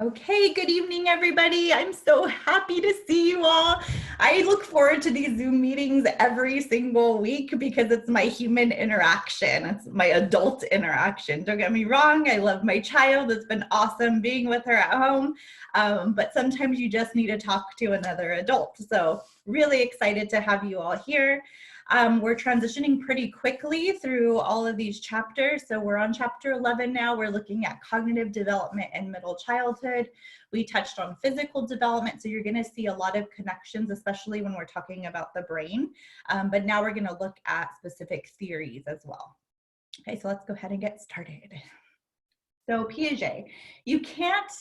Okay, good evening, everybody. I'm so happy to see you all. I look forward to these Zoom meetings every single week because it's my human interaction. It's my adult interaction. Don't get me wrong, I love my child. It's been awesome being with her at home, but sometimes you just need to talk to another adult. So really excited to have you all here. We're transitioning pretty quickly through all of these chapters. So we're on chapter 11 now. We're looking at cognitive development in middle childhood. We touched on physical development. So you're going to see a lot of connections, especially when we're talking about the brain. But now we're going to look at specific theories as well. Okay, so let's go ahead and get started. So Piaget, you can't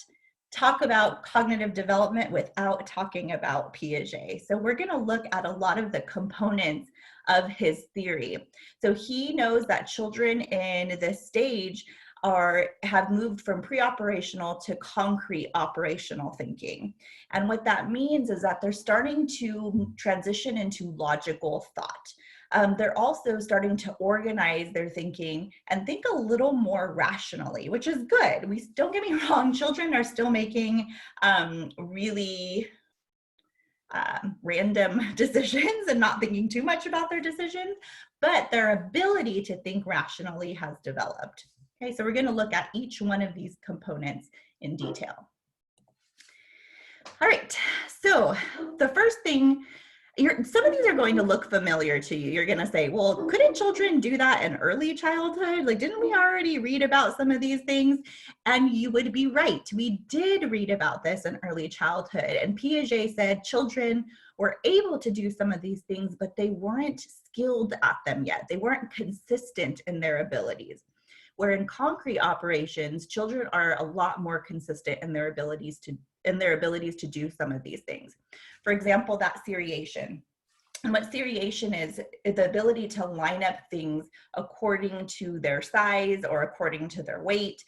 talk about cognitive development without talking about Piaget. So we're going to look at a lot of the components of his theory. So he knows that children in this stage have moved from pre-operational to concrete operational thinking. And what that means is that they're starting to transition into logical thought. They're also starting to organize their thinking and think a little more rationally, which is good. Don't get me wrong, children are still making really random decisions and not thinking too much about their decisions, but their ability to think rationally has developed. Okay, so we're going to look at each one of these components in detail. All right, so the first thing, some of these are going to look familiar to you. You're going to say, well, couldn't children do that in early childhood? Like, didn't we already read about some of these things? And you would be right. We did read about this in early childhood. And Piaget said children were able to do some of these things, but they weren't skilled at them yet. They weren't consistent in their abilities. Where in concrete operations, children are a lot more consistent in their abilities to do some of these things. For example, that seriation. And what seriation is the ability to line up things according to their size or according to their weight.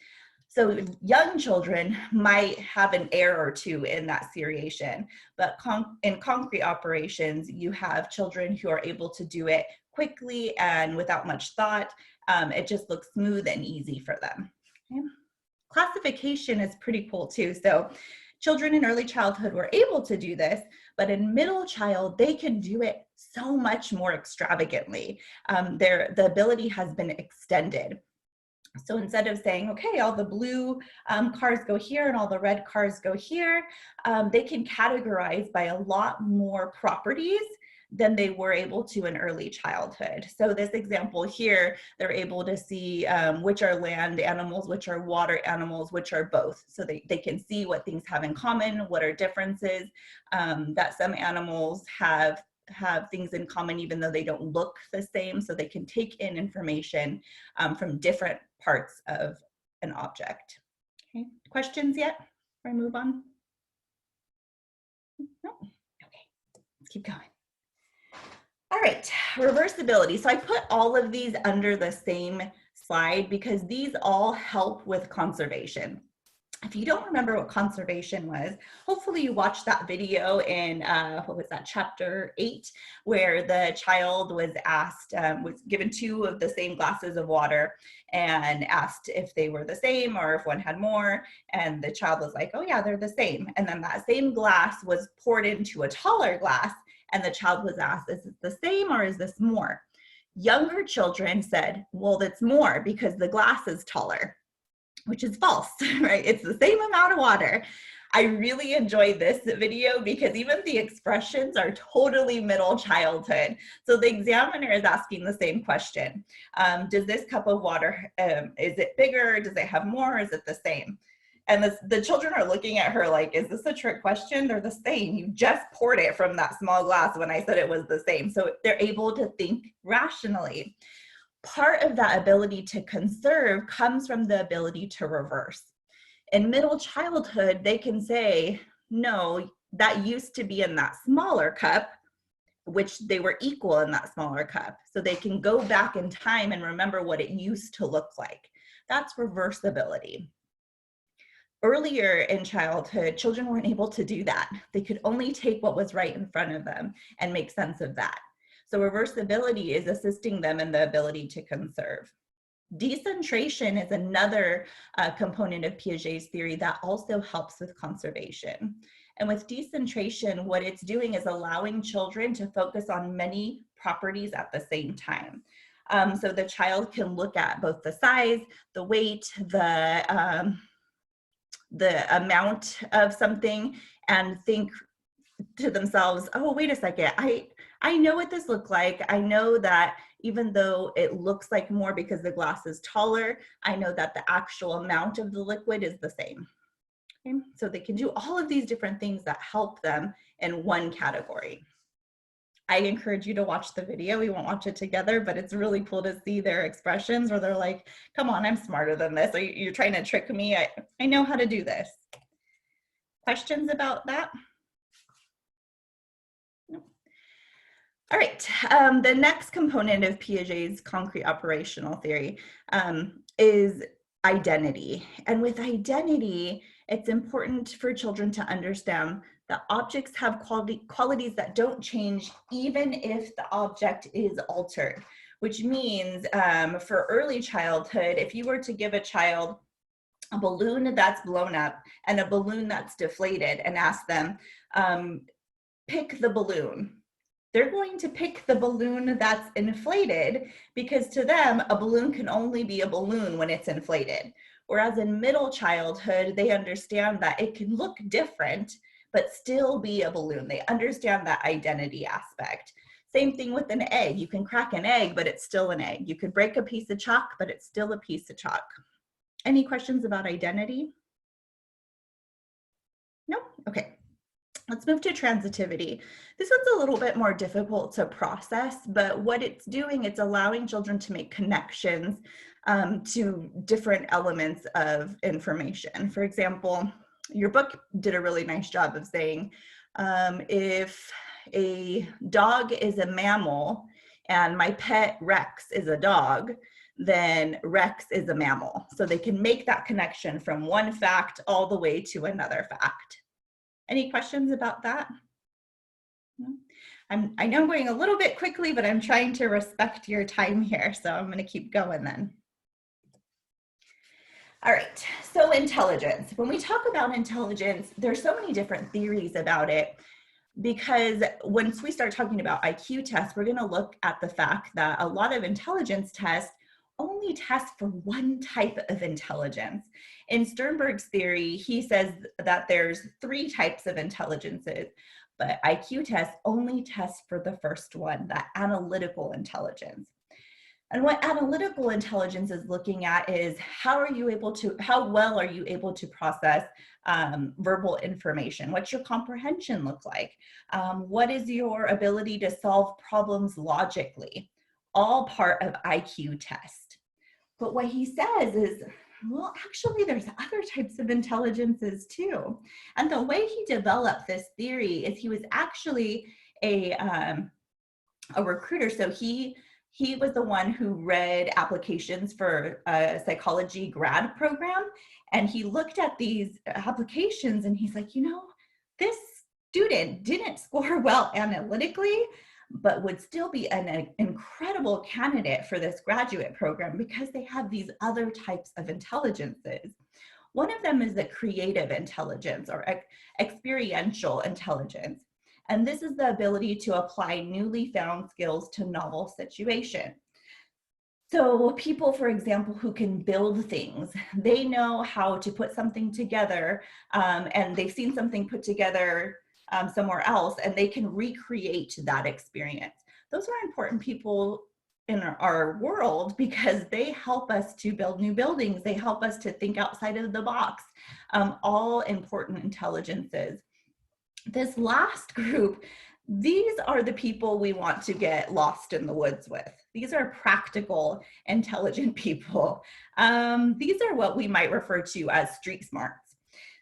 So young children might have an error or two in that seriation, but in concrete operations, you have children who are able to do it quickly and without much thought. It just looks smooth and easy for them. Okay. Classification is pretty cool too. So children in early childhood were able to do this, but in middle child, they can do it so much more extravagantly. The ability has been extended. So instead of saying, okay, all the blue cars go here and all the red cars go here, they can categorize by a lot more properties than they were able to in early childhood. So this example here, they're able to see which are land animals, which are water animals, which are both. So they can see what things have in common, what are differences, that some animals have things in common even though they don't look the same. So they can take in information from different parts of an object. Okay, questions yet before I move on? No? Okay, let's keep going. All right, reversibility. So I put all of these under the same slide because these all help with conservation. If you don't remember what conservation was, hopefully you watched that video in, what was that, chapter 8, where the child was asked, was given 2 of the same glasses of water and asked if they were the same or if one had more. And the child was like, oh yeah, they're the same. And then that same glass was poured into a taller glass and the child was asked, is it the same or is this more? Younger children said, well, that's more because the glass is taller, which is false, right? It's the same amount of water. I really enjoyed this video because even the expressions are totally middle childhood. So the examiner is asking the same question. Does this cup of water, is it bigger? Does it have more? Is it the same? And the children are looking at her like, is this a trick question? They're the same. You just poured it from that small glass when I said it was the same. So they're able to think rationally. Part of that ability to conserve comes from the ability to reverse. In middle childhood, they can say, no, that used to be in that smaller cup, which they were equal in that smaller cup. So they can go back in time and remember what it used to look like. That's reversibility. Earlier in childhood, children weren't able to do that. They could only take what was right in front of them and make sense of that. So reversibility is assisting them in the ability to conserve. Decentration is another component of Piaget's theory that also helps with conservation. And with decentration, what it's doing is allowing children to focus on many properties at the same time. So the child can look at both the size, the weight, the amount of something, and think to themselves, oh, wait a second, I know what this looks like. I know that even though it looks like more because the glass is taller, I know that the actual amount of the liquid is the same. Okay? So they can do all of these different things that help them in one category. I encourage you to watch the video. We won't watch it together, but it's really cool to see their expressions where they're like, come on, I'm smarter than this. Or you're trying to trick me. I know how to do this. Questions about that? No. All right, the next component of Piaget's concrete operational theory is identity. And with identity, it's important for children to understand that objects have qualities that don't change even if the object is altered, which means for early childhood, if you were to give a child a balloon that's blown up and a balloon that's deflated and ask them, pick the balloon, they're going to pick the balloon that's inflated because to them, a balloon can only be a balloon when it's inflated. Whereas in middle childhood, they understand that it can look different, but still be a balloon. They understand that identity aspect. Same thing with an egg. You can crack an egg, but it's still an egg. You could break a piece of chalk, but it's still a piece of chalk. Any questions about identity? No? Okay. Let's move to transitivity. This one's a little bit more difficult to process, but what it's doing, it's allowing children to make connections to different elements of information. For example, your book did a really nice job of saying, if a dog is a mammal and my pet Rex is a dog, then Rex is a mammal. So they can make that connection from one fact all the way to another fact. Any questions about that? I know I'm going a little bit quickly, but I'm trying to respect your time here, so I'm going to keep going then. All right, so intelligence. When we talk about intelligence, there's so many different theories about it, because once we start talking about IQ tests, we're going to look at the fact that a lot of intelligence tests only test for one type of intelligence. In Sternberg's theory, he says that there's 3 types of intelligences, but IQ tests only test for the first one, that analytical intelligence. And what analytical intelligence is looking at is how well are you able to process verbal information? What's your comprehension look like? What is your ability to solve problems logically? All part of IQ test. But what he says is, well, actually there's other types of intelligences too. And the way he developed this theory is he was actually a recruiter. So he was the one who read applications for a psychology grad program. And he looked at these applications and he's like, you know, this student didn't score well analytically, but would still be an incredible candidate for this graduate program because they have these other types of intelligences. One of them is the creative intelligence or experiential intelligence. And this is the ability to apply newly found skills to novel situations. So people, for example, who can build things, they know how to put something together and they've seen something put together somewhere else and they can recreate that experience. Those are important people in our world because they help us to build new buildings. They help us to think outside of the box, all important intelligences. This last group, these are the people we want to get lost in the woods with. These are practical, intelligent people. These are what we might refer to as street smarts.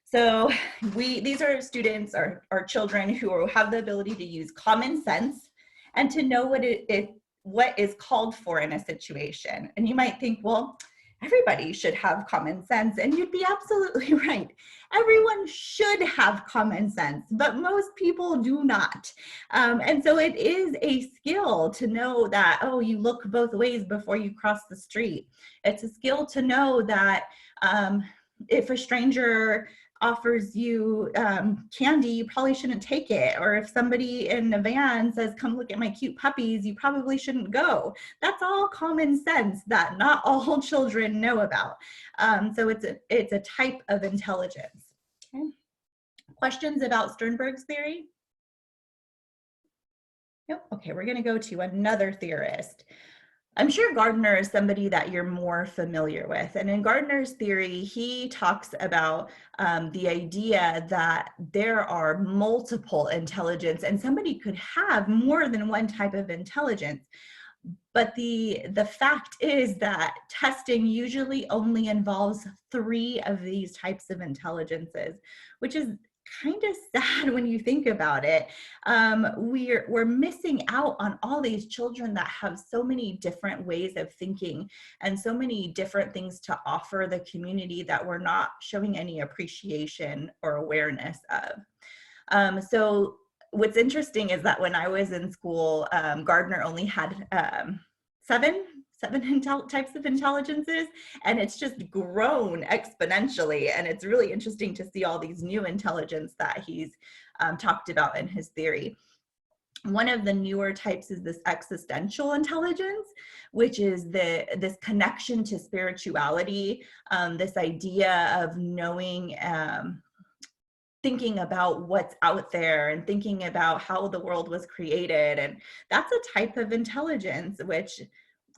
So these are students or children who have the ability to use common sense and to know what is called for in a situation. And you might think, well, everybody should have common sense, and you'd be absolutely right. Everyone should have common sense, but most people do not. And so it is a skill to know that, oh, you look both ways before you cross the street. It's a skill to know that if a stranger offers you candy, you probably shouldn't take it. Or if somebody in a van says, come look at my cute puppies, you probably shouldn't go. That's all common sense that not all children know about. So it's a type of intelligence. Okay. Questions about Sternberg's theory? Nope. Okay, we're gonna go to another theorist. I'm sure Gardner is somebody that you're more familiar with. And in Gardner's theory, he talks about the idea that there are multiple intelligence and somebody could have more than one type of intelligence. But the fact is that testing usually only involves 3 of these types of intelligences, which is kind of sad when you think about it. We're missing out on all these children that have so many different ways of thinking and so many different things to offer the community that we're not showing any appreciation or awareness of. So what's interesting is that when I was in school, Gardner only had seven types of intelligences, and it's just grown exponentially. And it's really interesting to see all these new intelligence that he's talked about in his theory. One of the newer types is this existential intelligence, which is this connection to spirituality, this idea of knowing, thinking about what's out there and thinking about how the world was created. And that's a type of intelligence which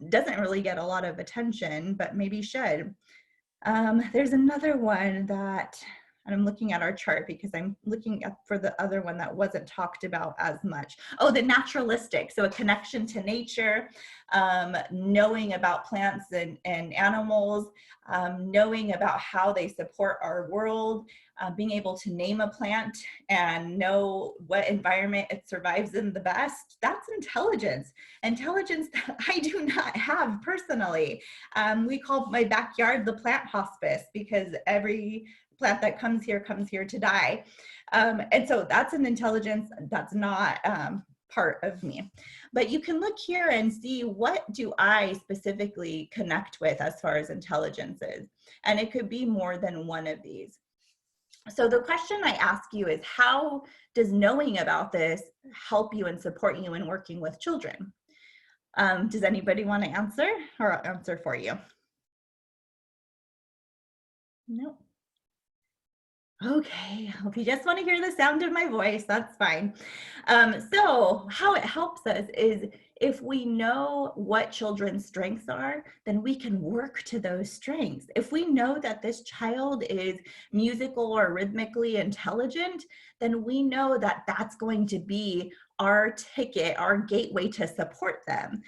doesn't really get a lot of attention, but maybe should. There's another one that, and I'm looking at our chart because I'm looking for the other one that wasn't talked about as much. Oh, the naturalistic. So a connection to nature, knowing about plants and animals, knowing about how they support our world, being able to name a plant and know what environment it survives in the best. That's intelligence. Intelligence that I do not have personally. We call my backyard the plant hospice because every plant that comes here to die. And so that's an intelligence that's not part of me. But you can look here and see, what do I specifically connect with as far as intelligence is? And it could be more than one of these. So the question I ask you is, how does knowing about this help you and support you in working with children? Does anybody want to answer, or I'll answer for you? No. Okay, if you just want to hear the sound of my voice, that's fine. So how it helps us is if we know what children's strengths are, then we can work to those strengths. If we know that this child is musical or rhythmically intelligent, then we know that that's going to be our ticket, our gateway to support them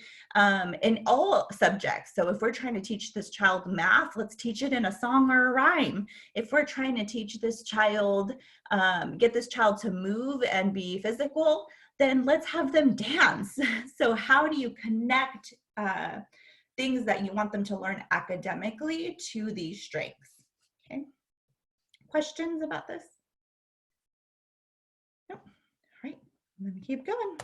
in all subjects. So if we're trying to teach this child math, let's teach it in a song or a rhyme. If we're trying to teach this child, get this child to move and be physical, then let's have them dance. So how do you connect things that you want them to learn academically to these strengths? Okay. Questions about this? Nope. All right, let me keep going.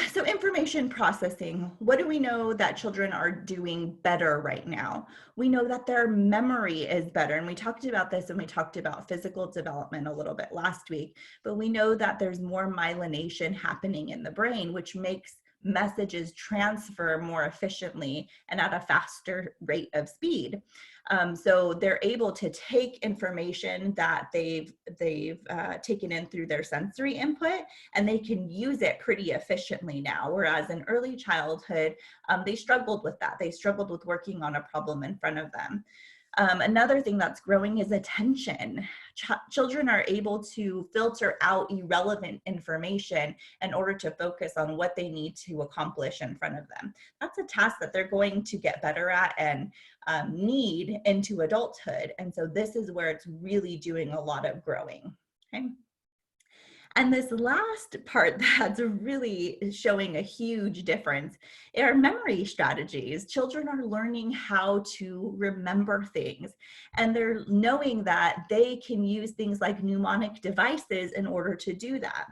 So information processing, what do we know that children are doing better right now? We know that their memory is better, and we talked about this when we talked about physical development a little bit last week, but we know that there's more myelination happening in the brain, which makes messages transfer more efficiently and at a faster rate of speed. So they're able to take information that they've taken in through their sensory input, and they can use it pretty efficiently now. Whereas in early childhood, they struggled with that. They struggled with working on a problem in front of them. Another thing that's growing is attention. Children are able to filter out irrelevant information in order to focus on what they need to accomplish in front of them. That's a task that they're going to get better at and need into adulthood. And so this is where it's really doing a lot of growing. Okay. And this last part that's really showing a huge difference are memory strategies. Children are learning how to remember things, and they're knowing that they can use things like mnemonic devices in order to do that.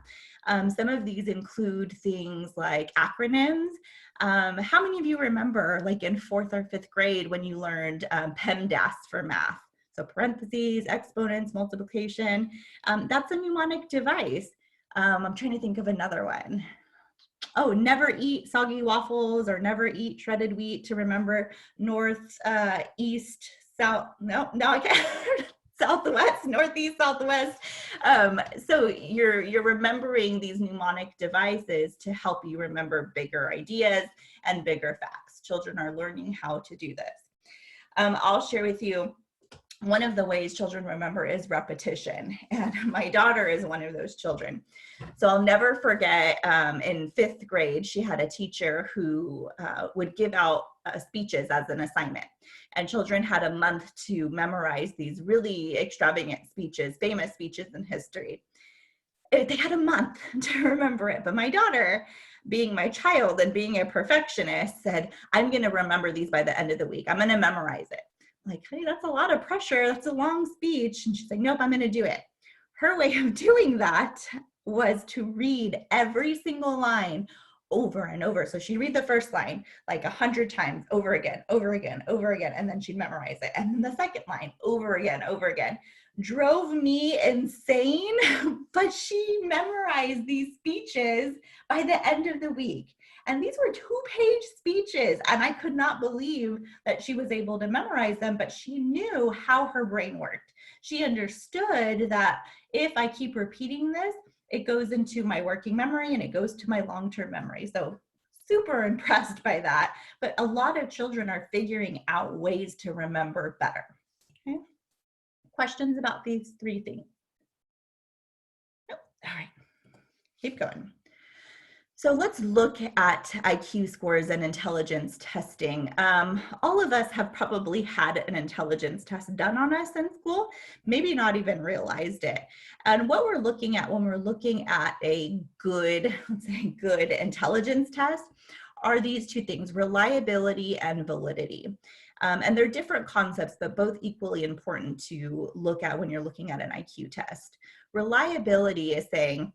Some of these include things like acronyms. How many of you remember, like in 4th or 5th grade, when you learned PEMDAS for math? So parentheses, exponents, multiplication. That's a mnemonic device. I'm trying to think of another one. Oh, never eat soggy waffles or never eat shredded wheat to remember north, east, south. No, I can't. Southwest, northeast, southwest. So you're remembering these mnemonic devices to help you remember bigger ideas and bigger facts. Children are learning how to do this. I'll share with you one of the ways children remember is repetition, and my daughter is one of those children. So I'll never forget, in 5th grade, she had a teacher who would give out speeches as an assignment, and children had a month to memorize these really extravagant speeches, famous speeches in history. They had a month to remember it, but my daughter, being my child and being a perfectionist, said, I'm going to remember these by the end of the week. I'm going to memorize it. Like, honey, that's a lot of pressure. That's a long speech. And she's like, nope, I'm going to do it. Her way of doing that was to read every single line over and over. So she'd read the first line like 100 times over again, over again, over again, and then she'd memorize it. And then the second line over again, over again. Drove me insane, but she memorized these speeches by the end of the week. And these were 2-page speeches, and I could not believe that she was able to memorize them, but she knew how her brain worked. She understood that if I keep repeating this, it goes into my working memory and it goes to my long-term memory. So super impressed by that. But a lot of children are figuring out ways to remember better. Okay. Questions about these 3 things? Nope. All right, keep going. So let's look at IQ scores and intelligence testing. All of us have probably had an intelligence test done on us in school, maybe not even realized it. And what we're looking at when we're looking at a good, let's say good intelligence test are these 2 things, reliability and validity. And they're different concepts, but both equally important to look at when you're looking at an IQ test. Reliability is saying,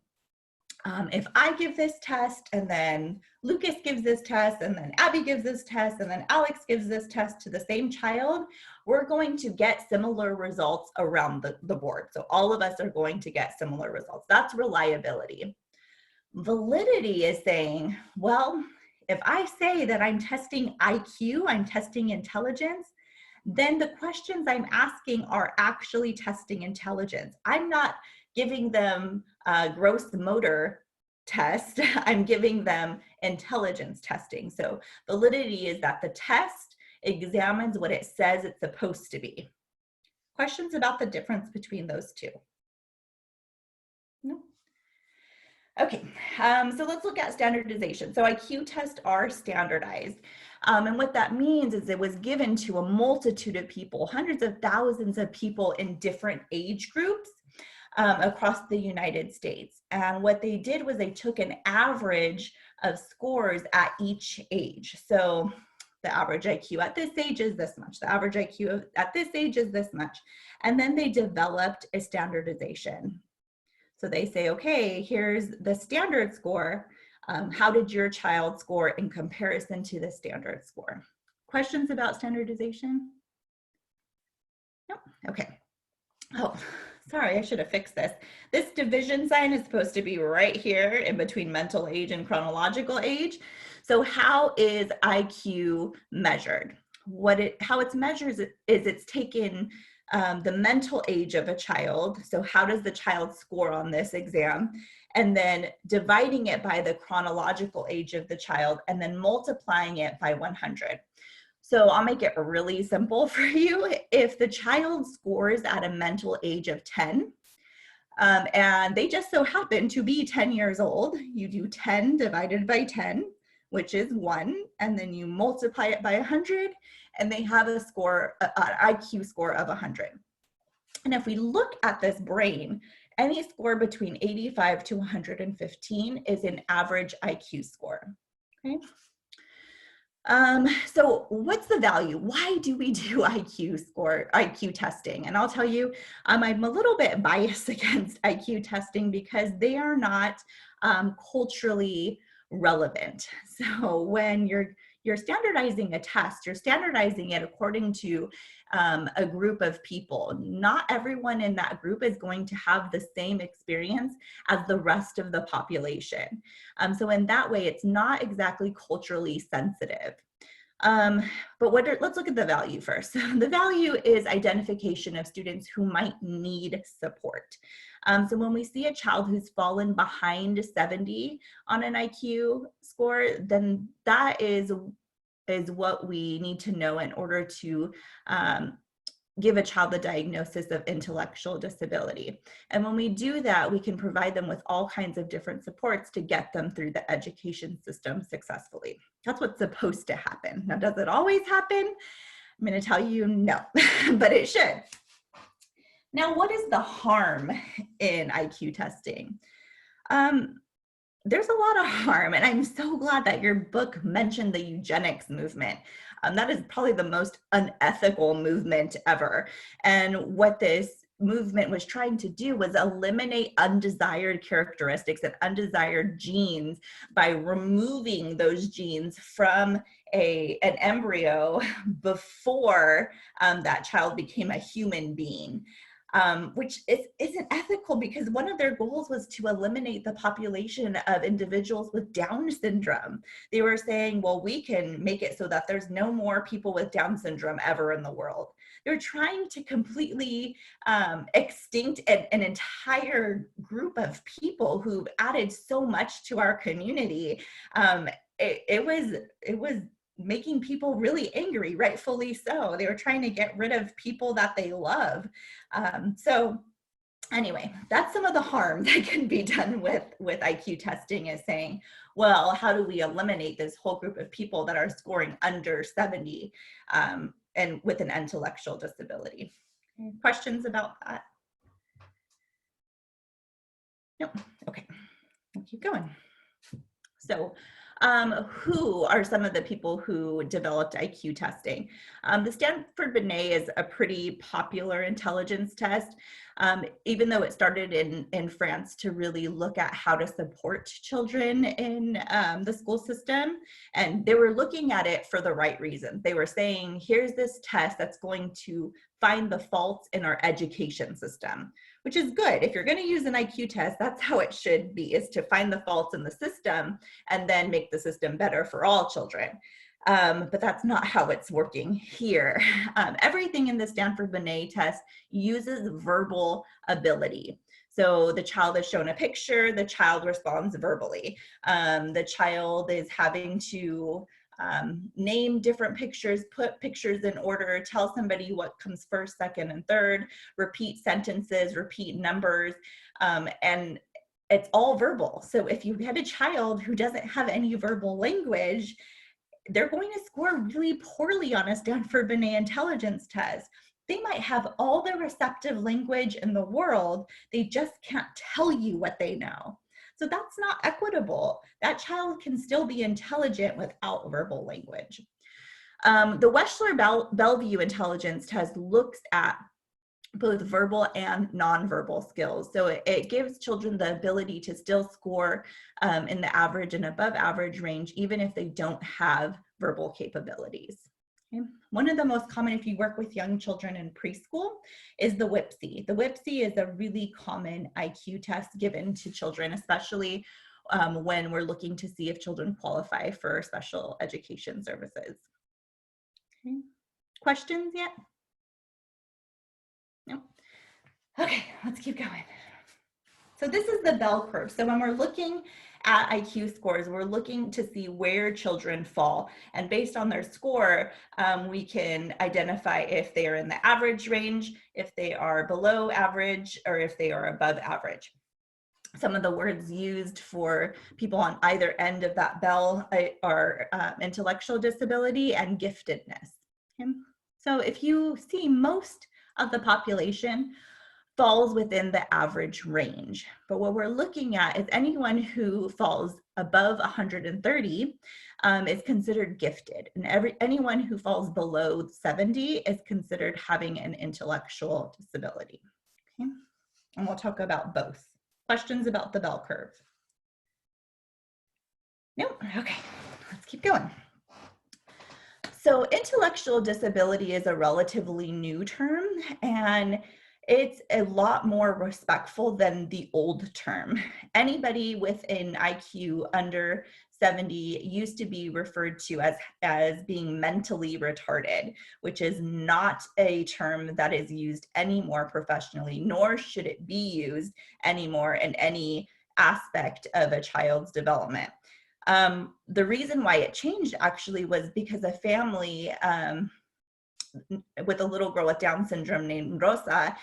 if I give this test and then Lucas gives this test and then Abby gives this test and then Alex gives this test to the same child, we're going to get similar results around the board. So all of us are going to get similar results. That's reliability. Validity is saying, well, if I say that I'm testing IQ, I'm testing intelligence, then the questions I'm asking are actually testing intelligence. I'm not giving them a gross motor test, I'm giving them intelligence testing. So validity is that the test examines what it says it's supposed to be. Questions about the difference between those 2? No? Okay, so let's look at standardization. So IQ tests are standardized. And what that means is it was given to a multitude of people, hundreds of thousands of people in different age groups across the United States. And what they did was they took an average of scores at each age. So the average IQ at this age is this much. The average IQ at this age is this much. And then they developed a standardization. So they say, okay, here's the standard score. How did your child score in comparison to the standard score? Questions about standardization? No? Okay. Oh, sorry, I should have fixed this. This division sign is supposed to be right here in between mental age and chronological age. So how is IQ measured? How it's measured is it's taken the mental age of a child. So how does the child score on this exam? And then dividing it by the chronological age of the child and then multiplying it by 100. So I'll make it really simple for you. If the child scores at a mental age of 10, and they just so happen to be 10 years old, you do 10 divided by 10, which is 1, and then you multiply it by 100, and they have a score, an IQ score of 100. And if we look at this brain Any score between 85 to 115 is an average IQ score. Okay. So what's the value? Why do we do IQ testing? And I'll tell you, I'm a little bit biased against IQ testing because they are not culturally relevant. So when you're standardizing a test, you're standardizing it according to a group of people. Not everyone in that group is going to have the same experience as the rest of the population. So in that way, it's not exactly culturally sensitive. But let's look at the value first. The value is identification of students who might need support. So when we see a child who's fallen behind 70 on an IQ score, then that is what we need to know in order to give a child the diagnosis of intellectual disability. And when we do that, we can provide them with all kinds of different supports to get them through the education system successfully. That's what's supposed to happen. Now, does it always happen? I'm going to tell you no, but it should. Now, what is the harm in IQ testing? There's a lot of harm, and I'm so glad that your book mentioned the eugenics movement. That is probably the most unethical movement ever. And what this movement was trying to do was eliminate undesired characteristics and undesired genes by removing those genes from an embryo before that child became a human being. Which isn't ethical because one of their goals was to eliminate the population of individuals with Down syndrome. They were saying, well, we can make it so that there's no more people with Down syndrome ever in the world. They're trying to completely extinct an entire group of people who've added so much to our community. It was making people really angry, rightfully so. They were trying to get rid of people that they love. So anyway, that's some of the harm that can be done with IQ testing, is saying, well, how do we eliminate this whole group of people that are scoring under 70 and with an intellectual disability? Questions about that? Nope. Okay, we'll keep going. So who are some of the people who developed IQ testing? The Stanford-Binet is a pretty popular intelligence test, even though it started in France to really look at how to support children in the school system. And they were looking at it for the right reasons. They were saying, here's this test that's going to find the faults in our education system, which is good. If you're going to use an IQ test, that's how it should be, is to find the faults in the system and then make the system better for all children. But that's not how it's working here. Everything in the Stanford-Binet test uses verbal ability. So the child is shown a picture, the child responds verbally. The child is having to name different pictures, put pictures in order, tell somebody what comes first, second, and third, repeat sentences, repeat numbers, and it's all verbal. So if you had a child who doesn't have any verbal language, they're going to score really poorly on a Stanford-Binet intelligence test. They might have all the receptive language in the world, they just can't tell you what they know. So that's not equitable. That child can still be intelligent without verbal language. The Wechsler-Bellevue intelligence test looks at both verbal and nonverbal skills. So it gives children the ability to still score in the average and above average range, even if they don't have verbal capabilities. Okay. One of the most common, if you work with young children in preschool, is the WIPSI. The WIPSI is a really common IQ test given to children, especially when we're looking to see if children qualify for special education services. Okay. Questions yet? No. Okay, let's keep going. So this is the bell curve. So when we're looking at IQ scores, we're looking to see where children fall. And based on their score, we can identify if they are in the average range, if they are below average, or if they are above average. Some of the words used for people on either end of that bell are intellectual disability and giftedness. Okay? So if you see most of the population falls within the average range. But what we're looking at is anyone who falls above 130 is considered gifted, and anyone who falls below 70 is considered having an intellectual disability. Okay? And we'll talk about both. Questions about the bell curve? Nope. Okay, let's keep going. So intellectual disability is a relatively new term, and it's a lot more respectful than the old term. Anybody with an IQ under 70 used to be referred to as being mentally retarded, which is not a term that is used anymore professionally, nor should it be used anymore in any aspect of a child's development. The reason why it changed actually was because a family with a little girl with Down syndrome named Rosa,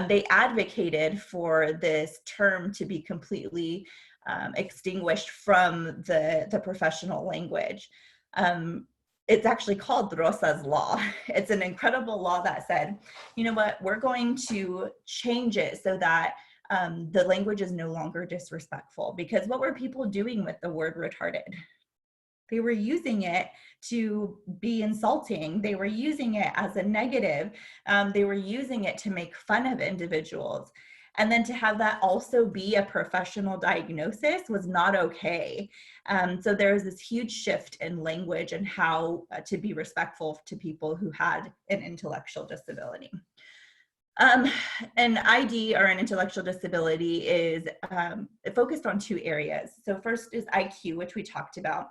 they advocated for this term to be completely extinguished from the professional language. It's actually called Rosa's Law. It's an incredible law that said, you know what, we're going to change it so that the language is no longer disrespectful. Because what were people doing with the word retarded? They were using it to be insulting. They were using it as a negative. They were using it to make fun of individuals. And then to have that also be a professional diagnosis was not okay. So there was this huge shift in language and how to be respectful to people who had an intellectual disability. An ID or an intellectual disability is focused on two areas. So first is IQ, which we talked about.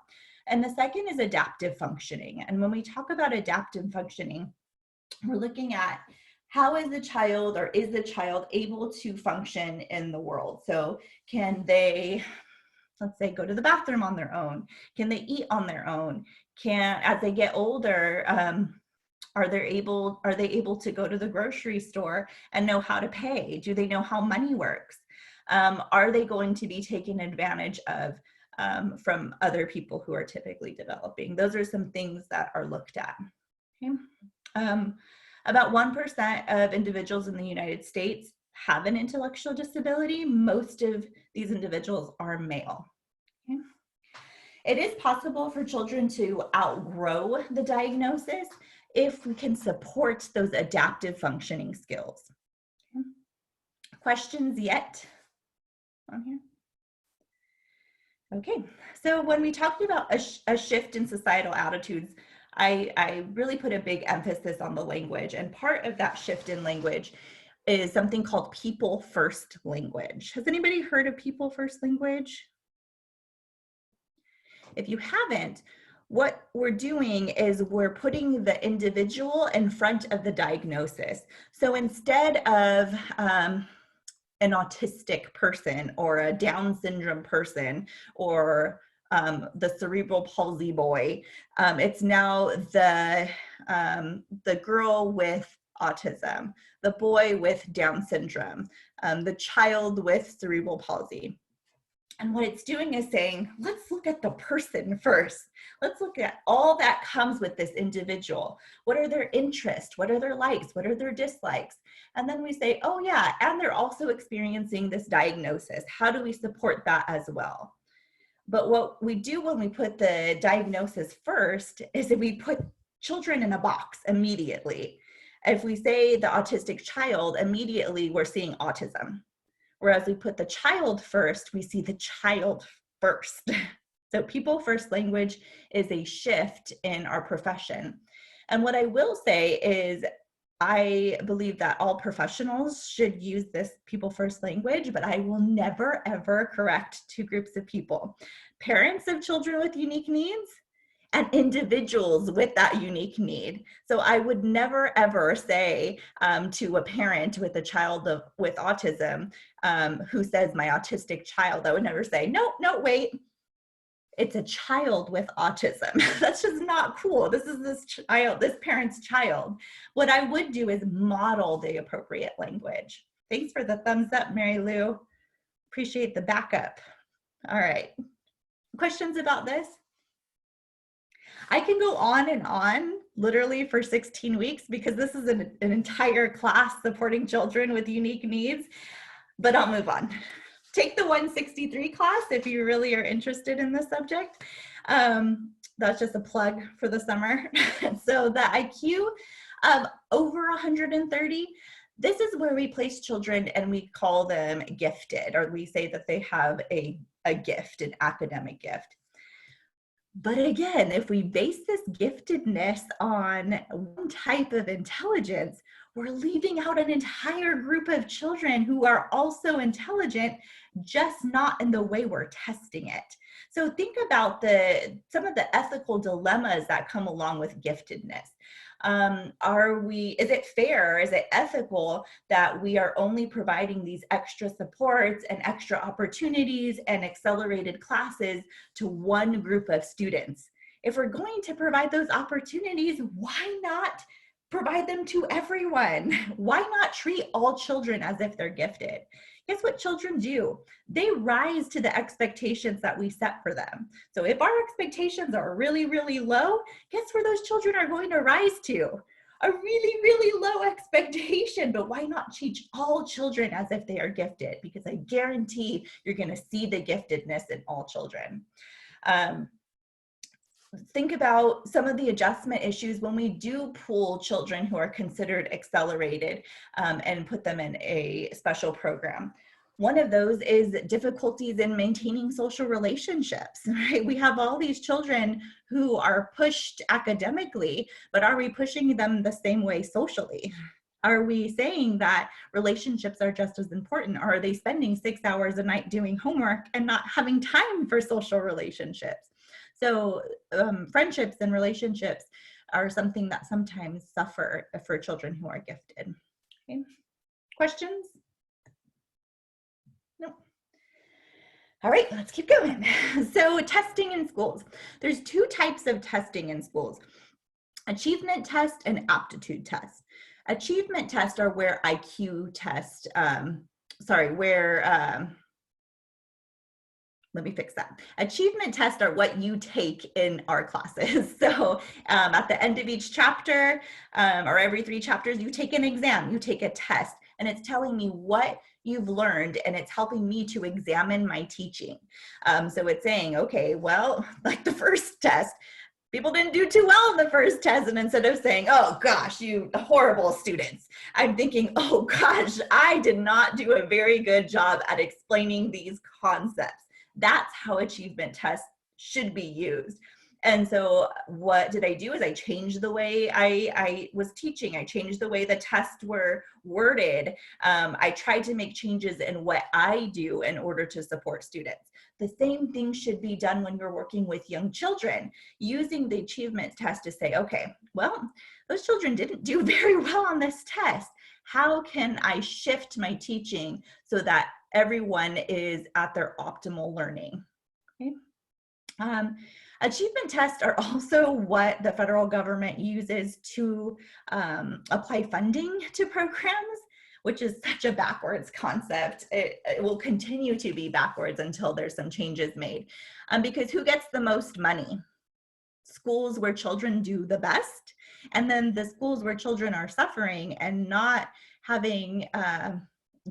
And the second is adaptive functioning. And when we talk about adaptive functioning, we're looking at how is the child or is the child able to function in the world? So can they, let's say, go to the bathroom on their own? Can they eat on their own? As they get older, are they able to go to the grocery store and know how to pay? Do they know how money works? Are they going to be taken advantage of from other people who are typically developing? Those are some things that are looked at. Okay. About 1% of individuals in the United States have an intellectual disability. Most of these individuals are male. Okay. It is possible for children to outgrow the diagnosis if we can support those adaptive functioning skills. Okay. Questions yet on here? Okay, so when we talked about a shift in societal attitudes, I really put a big emphasis on the language, and part of that shift in language is something called people first language. Has anybody heard of people first language? If you haven't, what we're doing is we're putting the individual in front of the diagnosis. So instead of an autistic person or a Down syndrome person or the cerebral palsy boy, it's now the girl with autism, the boy with Down syndrome, the child with cerebral palsy. And what it's doing is saying, let's look at the person first. Let's look at all that comes with this individual. What are their interests? What are their likes? What are their dislikes? And then we say, oh yeah, and they're also experiencing this diagnosis. How do we support that as well? But what we do when we put the diagnosis first is that we put children in a box immediately. If we say the autistic child, immediately we're seeing autism. Whereas we put the child first, we see the child first. So people first language is a shift in our profession. And what I will say is I believe that all professionals should use this people first language, but I will never, ever correct two groups of people: parents of children with unique needs and individuals with that unique need. So I would never ever say to a parent with a child with autism who says my autistic child, I would never say, no, wait, it's a child with autism. That's just not cool. This is this parent's child. What I would do is model the appropriate language. Thanks for the thumbs up, Mary Lou. Appreciate the backup. All right. Questions about this? I can go on and on literally for 16 weeks because this is an entire class supporting children with unique needs, but I'll move on. Take the 163 class if you really are interested in this subject. That's just a plug for the summer. So the IQ of over 130, this is where we place children and we call them gifted, or we say that they have a gift, an academic gift. But again, if we base this giftedness on one type of intelligence, we're leaving out an entire group of children who are also intelligent, just not in the way we're testing it. So think about some of the ethical dilemmas that come along with giftedness. Is it fair, is it ethical that we are only providing these extra supports and extra opportunities and accelerated classes to one group of students? If we're going to provide those opportunities, why not provide them to everyone? Why not treat all children as if they're gifted? Guess what children do? They rise to the expectations that we set for them. So if our expectations are really, really low, guess where those children are going to rise to? A really, really low expectation, but why not teach all children as if they are gifted? Because I guarantee you're going to see the giftedness in all children. Think about some of the adjustment issues when we do pool children who are considered accelerated and put them in a special program. One of those is difficulties in maintaining social relationships, right? We have all these children who are pushed academically, but are we pushing them the same way socially? Are we saying that relationships are just as important? Or are they spending 6 hours a night doing homework and not having time for social relationships? So friendships and relationships are something that sometimes suffer for children who are gifted. Okay. Questions? No. All right, let's keep going. So testing in schools. There's two types of testing in schools: achievement test and aptitude test. Achievement tests are where IQ test, let me fix that. Achievement tests are what you take in our classes. So at the end of each chapter or every 3 chapters, you take an exam, you take a test, and it's telling me what you've learned, and it's helping me to examine my teaching. So it's saying, okay, well, like the first test, people didn't do too well in the first test, and instead of saying, oh gosh, you horrible students, I'm thinking, oh gosh, I did not do a very good job at explaining these concepts. That's how achievement tests should be used. And so what did I do is I changed the way I was teaching. I changed the way the tests were worded. I tried to make changes in what I do in order to support students. The same thing should be done when you're working with young children, using the achievement test to say, okay, well, those children didn't do very well on this test. How can I shift my teaching so that everyone is at their optimal learning? Okay. Achievement tests are also what the federal government uses to apply funding to programs, which is such a backwards concept. It will continue to be backwards until there's some changes made. Because who gets the most money? Schools where children do the best, and then the schools where children are suffering and not having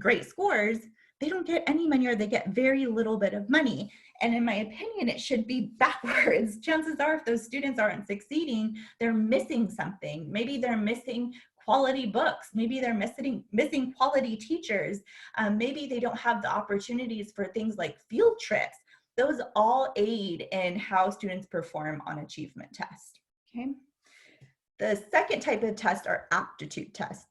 great scores, they don't get any money, or they get very little bit of money. And in my opinion, it should be backwards. Chances are if those students aren't succeeding, they're missing something. Maybe they're missing quality books. Maybe they're missing quality teachers. Maybe they don't have the opportunities for things like field trips. Those all aid in how students perform on achievement tests. Okay. The second type of test are aptitude tests.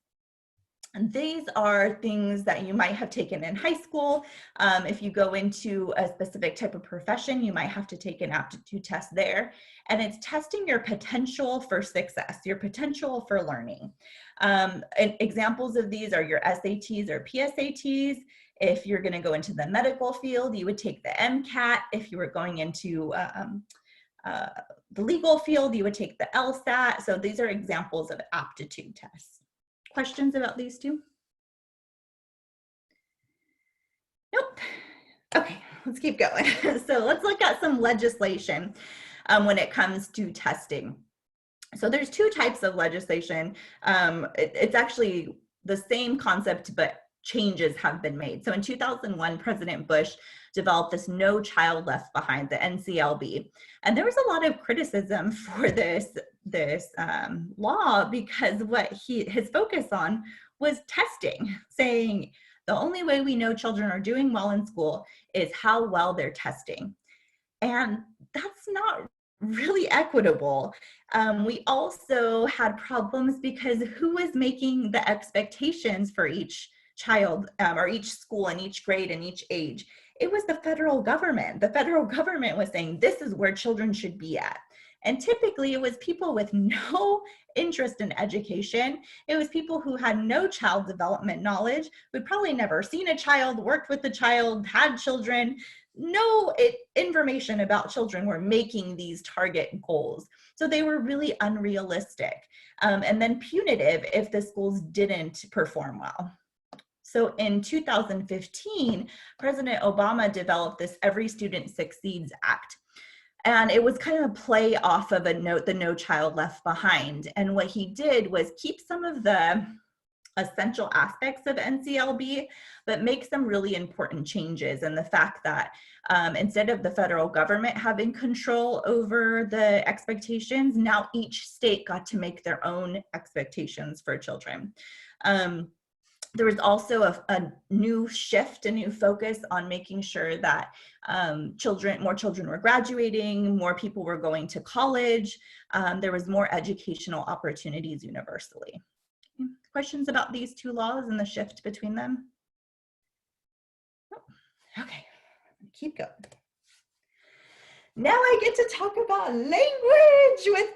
And these are things that you might have taken in high school. If you go into a specific type of profession, you might have to take an aptitude test there. And it's testing your potential for success, your potential for learning. And examples of these are your SATs or PSATs. If you're going to go into the medical field, you would take the MCAT. If you were going into the legal field, you would take the LSAT. So these are examples of aptitude tests. Questions about these two? Nope. Okay, let's keep going. So let's look at some legislation when it comes to testing. So there's two types of legislation. It's actually the same concept, but changes have been made. So in 2001, President Bush developed this No Child Left Behind, the NCLB. And there was a lot of criticism for this law because what his focus on was testing, saying the only way we know children are doing well in school is how well they're testing. And that's not really equitable. We also had problems because who was making the expectations for each child or each school and each grade and each age? It was the federal government. The federal government was saying this is where children should be at. And typically it was people with no interest in education. It was people who had no child development knowledge, who'd probably never seen a child, worked with a child, had children, no information about children were making these target goals. So they were really unrealistic and then punitive if the schools didn't perform well. So in 2015, President Obama developed this Every Student Succeeds Act. And it was kind of a play off of the No Child Left Behind. And what he did was keep some of the essential aspects of NCLB, but make some really important changes. And the fact that instead of the federal government having control over the expectations, now each state got to make their own expectations for children. There was also a new shift, a new focus on making sure that more children were graduating, more people were going to college. There was more educational opportunities universally. Questions about these two laws and the shift between them? Oh, okay, keep going. Now I get to talk about language.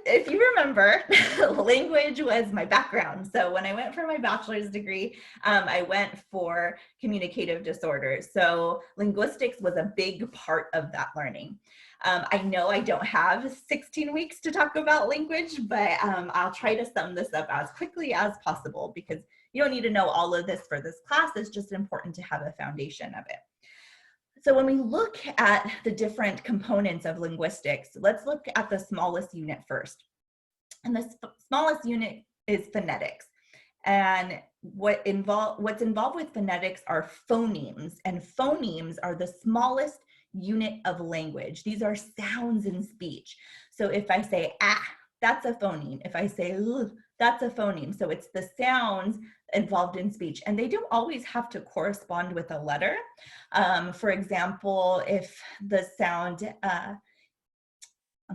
If you remember, language was my background. So when I went for my bachelor's degree, I went for communicative disorders. So linguistics was a big part of that learning. I know I don't have 16 weeks to talk about language, but I'll try to sum this up as quickly as possible because you don't need to know all of this for this class. It's just important to have a foundation of it. So when we look at the different components of linguistics, let's look at the smallest unit first. And the smallest unit is phonetics. And what's involved with phonetics are phonemes, and phonemes are the smallest unit of language. These are sounds in speech. So if I say ah, that's a phoneme. If I say ugh, that's a phoneme. So it's the sounds involved in speech, and they don't always have to correspond with a letter. For example, if the sound, I'm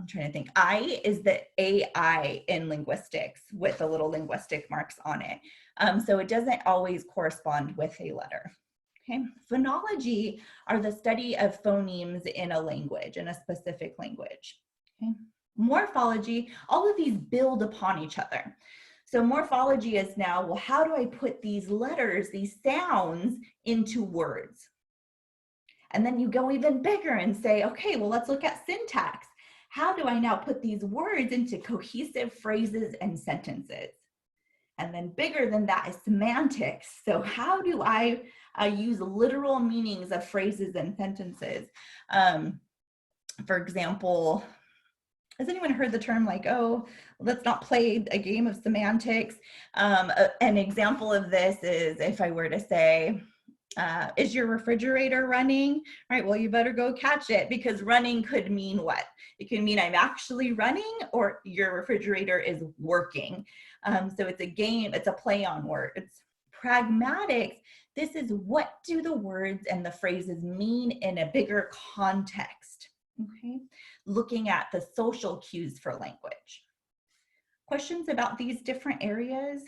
trying to think, I is the AI in linguistics with the little linguistic marks on it. So it doesn't always correspond with a letter. Okay. Phonology are the study of phonemes in a language, in a specific language. Okay. Morphology, all of these build upon each other. So morphology is now, well, how do I put these letters, these sounds into words? And then you go even bigger and say, okay, well, let's look at syntax. How do I now put these words into cohesive phrases and sentences? And then bigger than that is semantics. So how do I use literal meanings of phrases and sentences? For example, has anyone heard the term like, oh, let's not play a game of semantics? An example of this is if I were to say, is your refrigerator running? Right, well, you better go catch it, because running could mean what? It can mean I'm actually running, or your refrigerator is working. So it's a game, it's a play on words. Pragmatics, this is what do the words and the phrases mean in a bigger context, okay? Looking at the social cues for language. Questions about these different areas?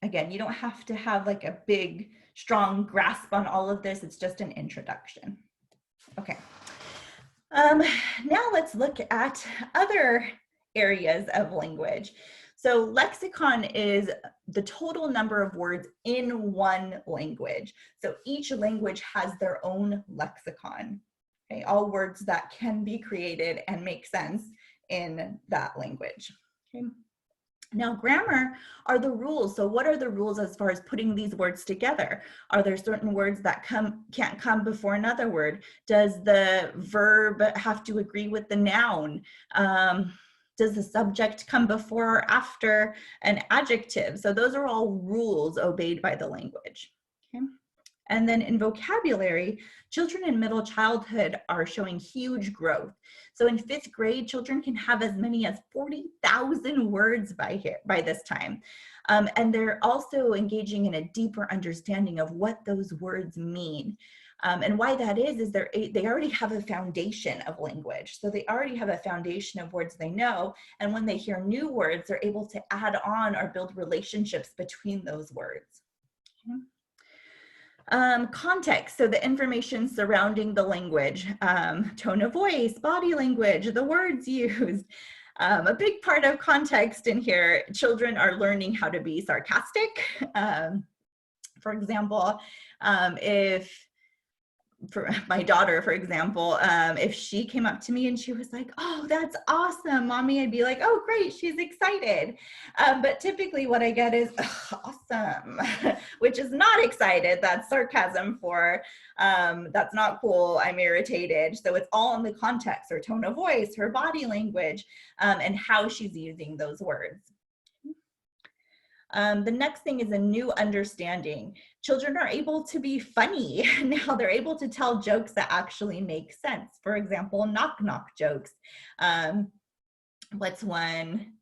Again, you don't have to have like a big, strong grasp on all of this. It's just an introduction. Okay. Now let's look at other areas of language. So lexicon is the total number of words in one language. So each language has their own lexicon. Okay, all words that can be created and make sense in that language. Okay. Now, grammar are the rules. So what are the rules as far as putting these words together? Are there certain words that can't come before another word? Does the verb have to agree with the noun? Does the subject come before or after an adjective? So those are all rules obeyed by the language. Okay. And then in vocabulary, children in middle childhood are showing huge growth. So in 5th grade, children can have as many as 40,000 words by this time. And they're also engaging in a deeper understanding of what those words mean. And why that is they already have a foundation of language. So they already have a foundation of words they know. And when they hear new words, they're able to add on or build relationships between those words. Okay. Context, so the information surrounding the language, tone of voice, body language, the words used. A big part of context in here, children are learning how to be sarcastic. For example, if for my daughter, for example, if she came up to me and she was like, "Oh, that's awesome, mommy," I'd be like, "Oh, great, she's excited." But typically what I get is awesome, which is not excited. That's sarcasm for, that's not cool, I'm irritated. So it's all in the context, her tone of voice, her body language, and how she's using those words. The next thing is a new understanding. Children are able to be funny. Now they're able to tell jokes that actually make sense. For example, knock-knock jokes. What's one?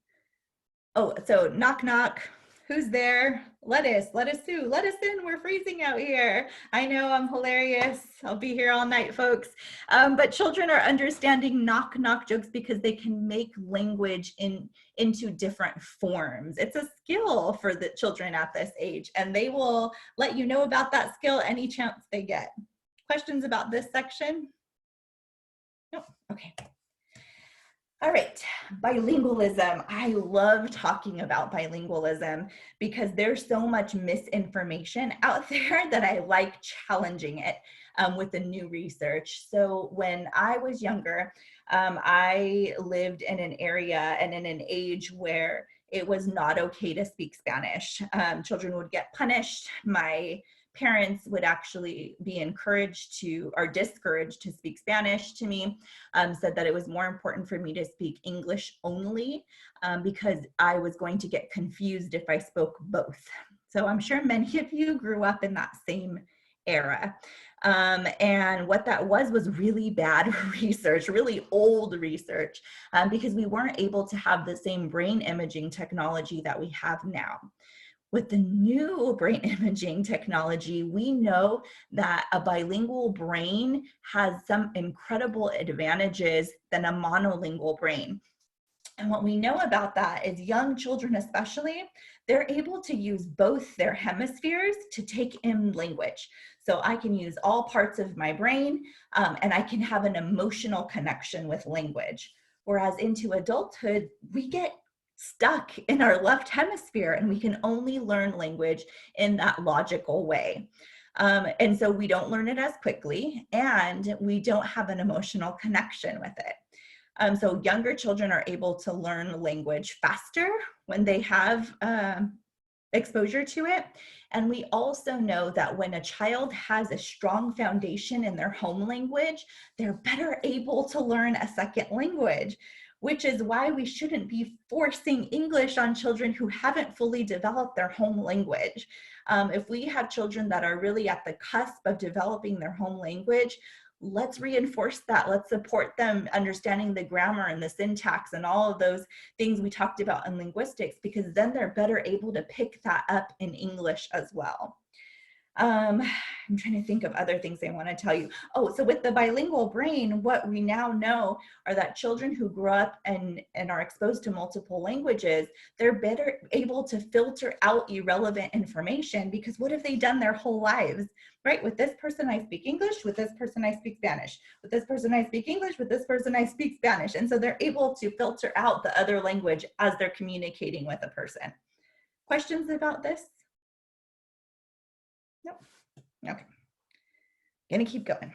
Oh, so knock-knock, who's there? Lettuce, Sue, let us in, we're freezing out here. I know, I'm hilarious. I'll be here all night, folks. But children are understanding knock-knock jokes because they can make language into different forms. It's a skill for the children at this age, and they will let you know about that skill any chance they get. Questions about this section? No, okay. All right, bilingualism. I love talking about bilingualism because there's so much misinformation out there that I like challenging it with the new research. So when I was younger, I lived in an area and in an age where it was not okay to speak Spanish. Children would get punished. My parents would actually be encouraged to, or discouraged to speak Spanish to me, said that it was more important for me to speak English only because I was going to get confused if I spoke both. So I'm sure many of you grew up in that same era. And what that was really bad research, really old research, because we weren't able to have the same brain imaging technology that we have now. With the new brain imaging technology, we know that a bilingual brain has some incredible advantages than a monolingual brain. And what we know about that is young children especially, they're able to use both their hemispheres to take in language. So I can use all parts of my brain and I can have an emotional connection with language. Whereas into adulthood, we get stuck in our left hemisphere and we can only learn language in that logical way. And so we don't learn it as quickly and we don't have an emotional connection with it. So younger children are able to learn language faster when they have exposure to it. And we also know that when a child has a strong foundation in their home language, they're better able to learn a second language, which is why we shouldn't be forcing English on children who haven't fully developed their home language. If we have children that are really at the cusp of developing their home language, let's reinforce that. Let's support them understanding the grammar and the syntax and all of those things we talked about in linguistics, because then they're better able to pick that up in English as well. I'm trying to think of other things I want to tell you. Oh, so with the bilingual brain, what we now know are that children who grow up and are exposed to multiple languages, they're better able to filter out irrelevant information, because what have they done their whole lives, right? With this person, I speak English. With this person, I speak Spanish. With this person, I speak English. With this person, I speak Spanish. And so they're able to filter out the other language as they're communicating with a person. Questions about this? Nope. Okay. Gonna keep going.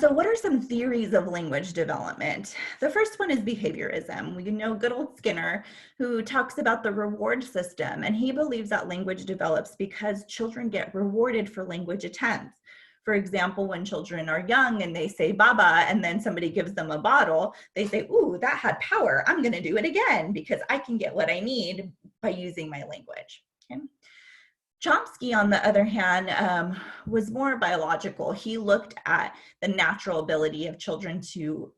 So what are some theories of language development? The first one is behaviorism. We know good old Skinner, who talks about the reward system, and he believes that language develops because children get rewarded for language attempts. For example, when children are young and they say baba and then somebody gives them a bottle, they say, ooh, that had power. I'm going to do it again because I can get what I need by using my language. Okay? Chomsky, on the other hand, was more biological. He looked at the natural ability of children to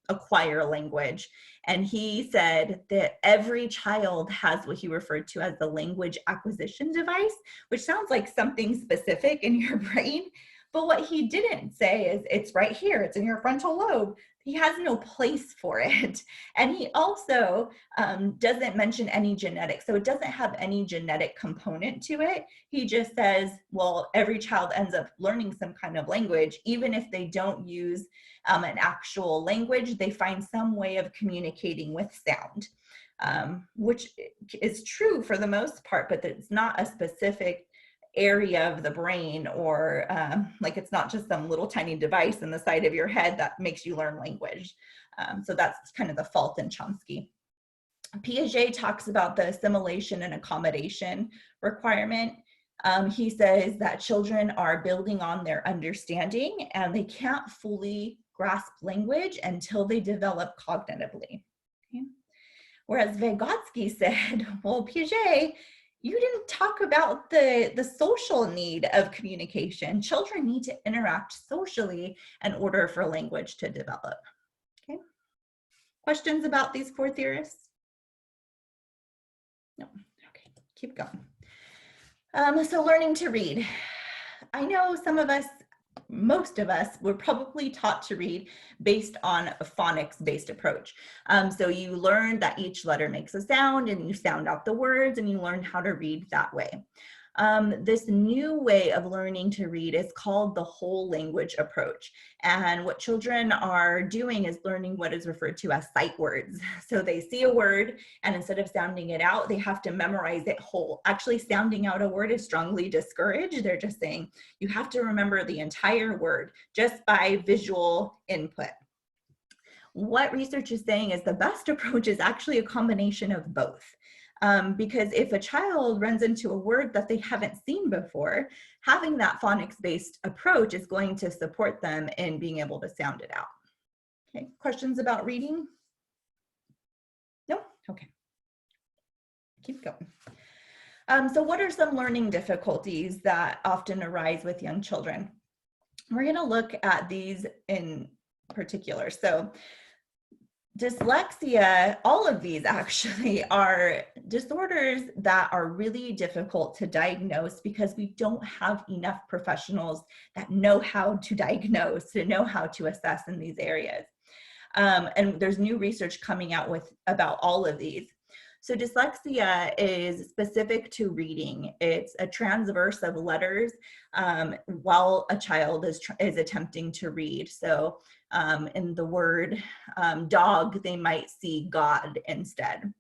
acquire language. And he said that every child has what he referred to as the language acquisition device, which sounds like something specific in your brain. But what he didn't say is it's right here, it's in your frontal lobe. He has no place for it. And he also doesn't mention any genetics. So it doesn't have any genetic component to it. He just says, well, every child ends up learning some kind of language. Even if they don't use an actual language, they find some way of communicating with sound, which is true for the most part, but it's not a specific area of the brain, or like it's not just some little tiny device in the side of your head that makes you learn language. So that's kind of the fault in Chomsky. Piaget talks about the assimilation and accommodation requirement. He says that children are building on their understanding and they can't fully grasp language until they develop cognitively. Okay? Whereas Vygotsky said, well, Piaget, you didn't talk about the social need of communication. Children need to interact socially in order for language to develop. Okay. Questions about these four theorists? No. Okay, keep going. So learning to read. I know some of us, most of us, were probably taught to read based on a phonics-based approach. So you learn that each letter makes a sound and you sound out the words and you learn how to read that way. This new way of learning to read is called the whole language approach. And what children are doing is learning what is referred to as sight words. So they see a word and instead of sounding it out, they have to memorize it whole. Actually, sounding out a word is strongly discouraged. They're just saying you have to remember the entire word just by visual input. What research is saying is the best approach is actually a combination of both. Because if a child runs into a word that they haven't seen before, having that phonics-based approach is going to support them in being able to sound it out. Okay, questions about reading? No? Okay. Keep going. So what are some learning difficulties that often arise with young children? We're going to look at these in particular. So dyslexia, all of these actually are disorders that are really difficult to diagnose because we don't have enough professionals that know how to diagnose, to know how to assess in these areas. And there's new research coming out about all of these. So dyslexia is specific to reading. It's a transverse of letters while a child is attempting to read. So in the word dog, they might see God instead.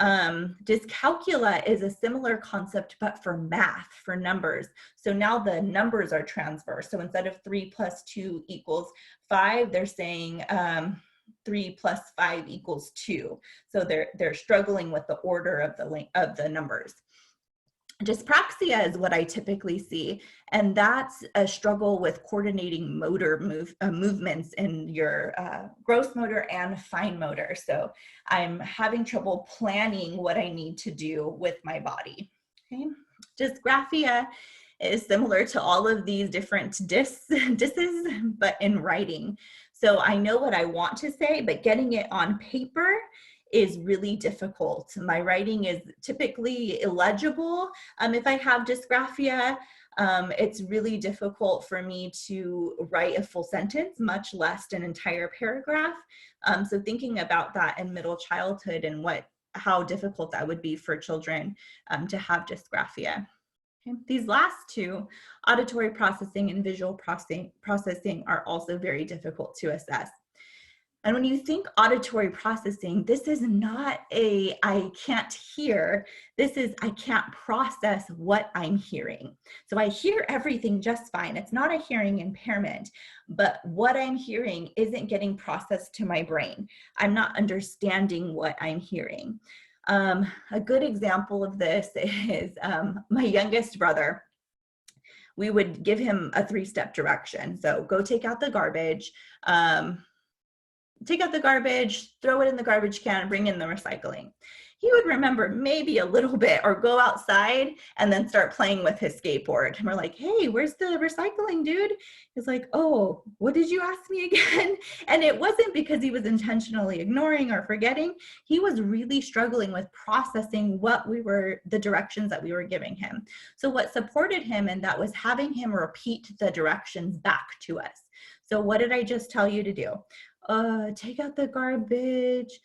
Dyscalculia is a similar concept, but for math, for numbers. So now the numbers are transverse. So instead of 3 + 2 = 5, they're saying 3 + 5 = 2. So they're struggling with the order of the numbers. Dyspraxia is what I typically see, and that's a struggle with coordinating motor movements in your gross motor and fine motor. So I'm having trouble planning what I need to do with my body. Okay. Dysgraphia is similar to all of these different disses, but in writing. So I know what I want to say, but getting it on paper is really difficult. My writing is typically illegible. If I have dysgraphia, it's really difficult for me to write a full sentence, much less an entire paragraph. So thinking about that in middle childhood and how difficult that would be for children to have dysgraphia. Okay. These last two, auditory processing and visual processing, are also very difficult to assess. And when you think auditory processing, this is not I can't hear, this is I can't process what I'm hearing. So I hear everything just fine. It's not a hearing impairment, but what I'm hearing isn't getting processed to my brain. I'm not understanding what I'm hearing. A good example of this is my youngest brother. we would give him a 3-step direction. So go take out the garbage, throw it in the garbage can, bring in the recycling. He would remember maybe a little bit, or go outside and then start playing with his skateboard. And we're like, hey, where's the recycling, dude? He's like, oh, what did you ask me again? And it wasn't because he was intentionally ignoring or forgetting. He was really struggling with processing the directions that we were giving him. So what supported him in that was having him repeat the directions back to us. So what did I just tell you to do? Take out the garbage,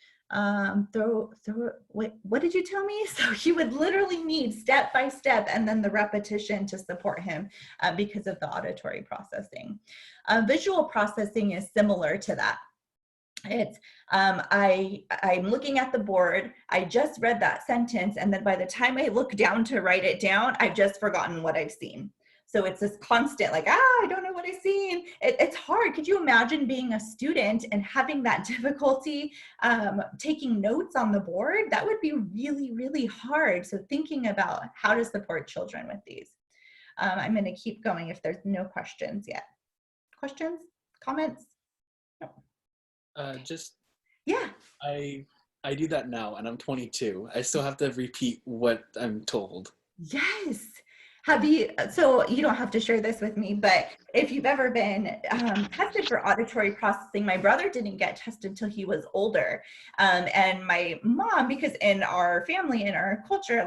wait, what did you tell me? So he would literally need step by step and then the repetition to support him because of the auditory processing. Visual processing is similar to that. It's I'm looking at the board, I just read that sentence, and then by the time I look down to write it down, I've just forgotten what I've seen. So it's this constant, like, I don't know what I've seen. It's hard. Could you imagine being a student and having that difficulty taking notes on the board? That would be really, really hard. So thinking about how to support children with these. I'm going to keep going if there's no questions yet. Questions? Comments? No. Yeah. I do that now, and I'm 22. I still have to repeat what I'm told. Yes. So you don't have to share this with me, but if you've ever been tested for auditory processing, my brother didn't get tested until he was older. And my mom, because in our family, in our culture,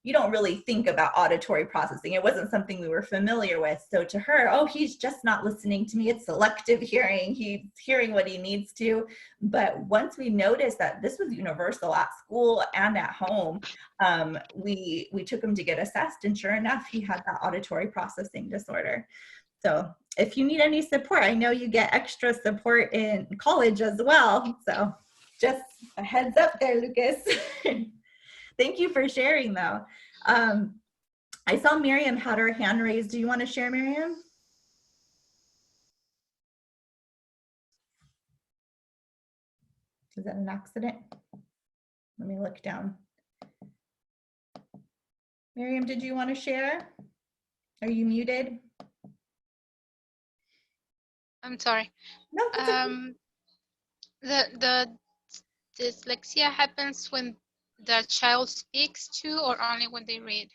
you don't really think about auditory processing. It wasn't something we were familiar with. So to her, oh, he's just not listening to me. It's selective hearing. He's hearing what he needs to. But once we noticed that this was universal at school and at home, we took him to get assessed, and sure enough, he had that auditory processing disorder. So if you need any support, I know you get extra support in college as well. So just a heads up there, Lucas. Thank you for sharing, though. I saw Miriam had her hand raised. Do you want to share, Miriam? Is that an accident? Let me look down. Miriam, did you want to share? Are you muted? I'm sorry. No, that's okay. The dyslexia happens when the child speaks too, or only when they read?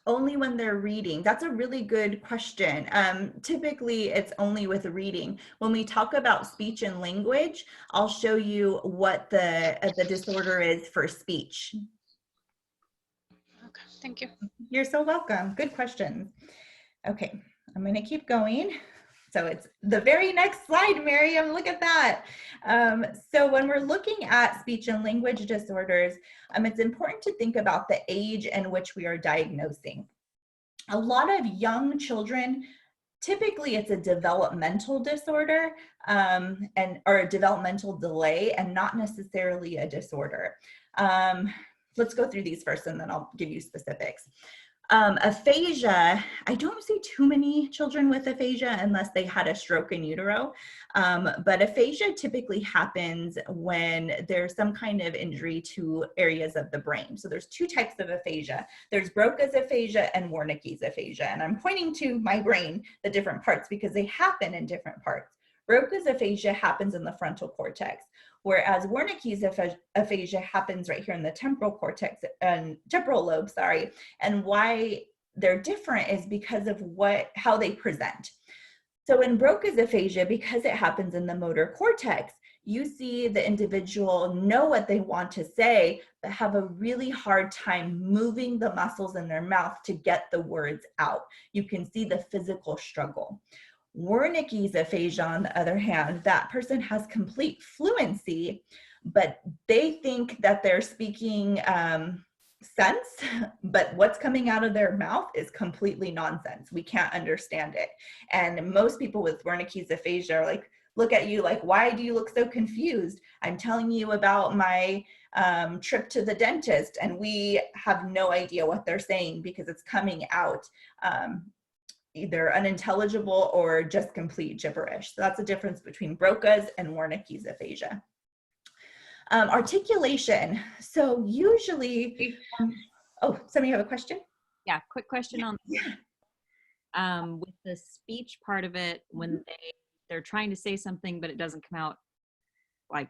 Only when they're reading. That's a really good question. Typically, it's only with reading. When we talk about speech and language, I'll show you what the disorder is for speech. Okay, thank you. You're so welcome. Good questions. Okay, I'm going to keep going. So it's the very next slide, Miriam, look at that. So when we're looking at speech and language disorders, it's important to think about the age in which we are diagnosing. A lot of young children, typically it's a developmental disorder or a developmental delay, and not necessarily a disorder. Let's go through these first and then I'll give you specifics. Aphasia, I don't see too many children with aphasia unless they had a stroke in utero, but aphasia typically happens when there's some kind of injury to areas of the brain. So there's 2 types of aphasia. There's Broca's aphasia and Wernicke's aphasia, and I'm pointing to my brain, the different parts, because they happen in different parts. Broca's aphasia happens in the frontal cortex, whereas Wernicke's aphasia happens right here in the temporal cortex and temporal lobe, sorry. And why they're different is because of how they present. So in Broca's aphasia, because it happens in the motor cortex, you see the individual know what they want to say, but have a really hard time moving the muscles in their mouth to get the words out. You can see the physical struggle. Wernicke's aphasia, on the other hand, that person has complete fluency, but they think that they're speaking sense, but what's coming out of their mouth is completely nonsense. We can't understand it. And most people with Wernicke's aphasia are like, look at you like, why do you look so confused? I'm telling you about my trip to the dentist, and we have no idea what they're saying because it's coming out either unintelligible or just complete gibberish. So that's the difference between Broca's and Wernicke's aphasia. Articulation. So usually, oh, somebody have a question? Yeah, quick question on with the speech part of it, when they're trying to say something, but it doesn't come out like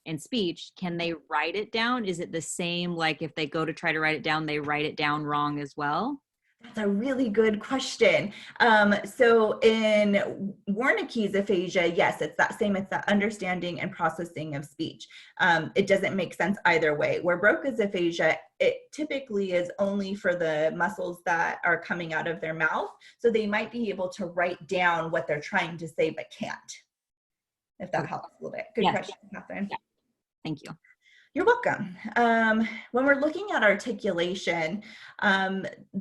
in speech, can they write it down? Is it the same, like if they go to try to write it down, they write it down wrong as well? That's a really good question. So in Wernicke's aphasia, yes, it's that same, it's that understanding and processing of speech. It doesn't make sense either way. Where Broca's aphasia, it typically is only for the muscles that are coming out of their mouth. So they might be able to write down what they're trying to say, but can't, if that helps a little bit. Good question, Catherine. Yeah. Thank you. You're welcome. When we're looking at articulation,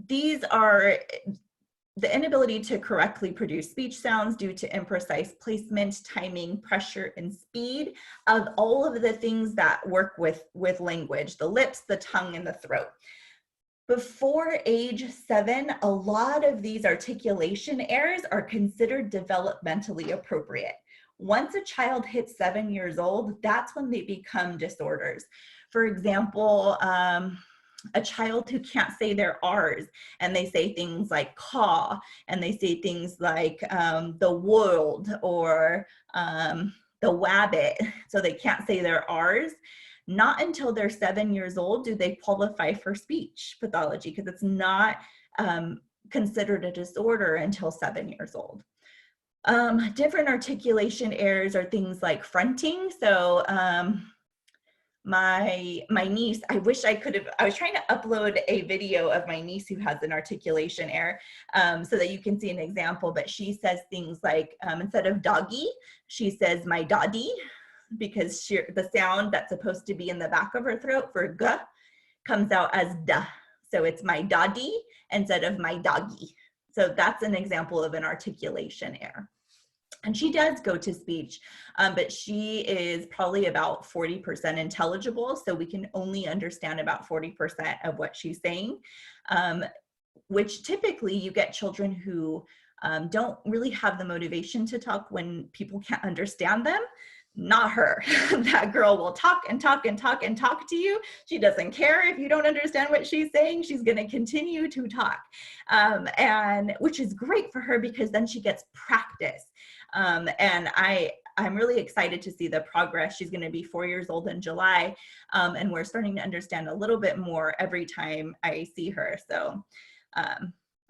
these are the inability to correctly produce speech sounds due to imprecise placement, timing, pressure, and speed of all of the things that work with language, the lips, the tongue, and the throat. Before age 7, a lot of these articulation errors are considered developmentally appropriate. Once a child hits 7 years old, that's when they become disorders. For example, a child who can't say their R's and they say things like caw, and they say things like the world or the wabbit, so they can't say their R's. Not until they're 7 years old do they qualify for speech pathology, because it's not considered a disorder until 7 years old. Different articulation errors are things like fronting. So my niece, I wish I could have, I was trying to upload a video of my niece who has an articulation error so that you can see an example, but she says things like, instead of doggy, she says my doddy, because the sound that's supposed to be in the back of her throat for g comes out as duh. So it's my doddy instead of my doggy. So that's an example of an articulation error. And she does go to speech, but she is probably about 40% intelligible. So we can only understand about 40% of what she's saying, which typically you get children who don't really have the motivation to talk when people can't understand them. Not her. That girl will talk and talk and talk and talk to you. She doesn't care if you don't understand what she's saying. She's going to continue to talk, and which is great for her because then she gets practice. And I'm really excited to see the progress. She's going to be 4 years old in July, and we're starting to understand a little bit more every time I see her. So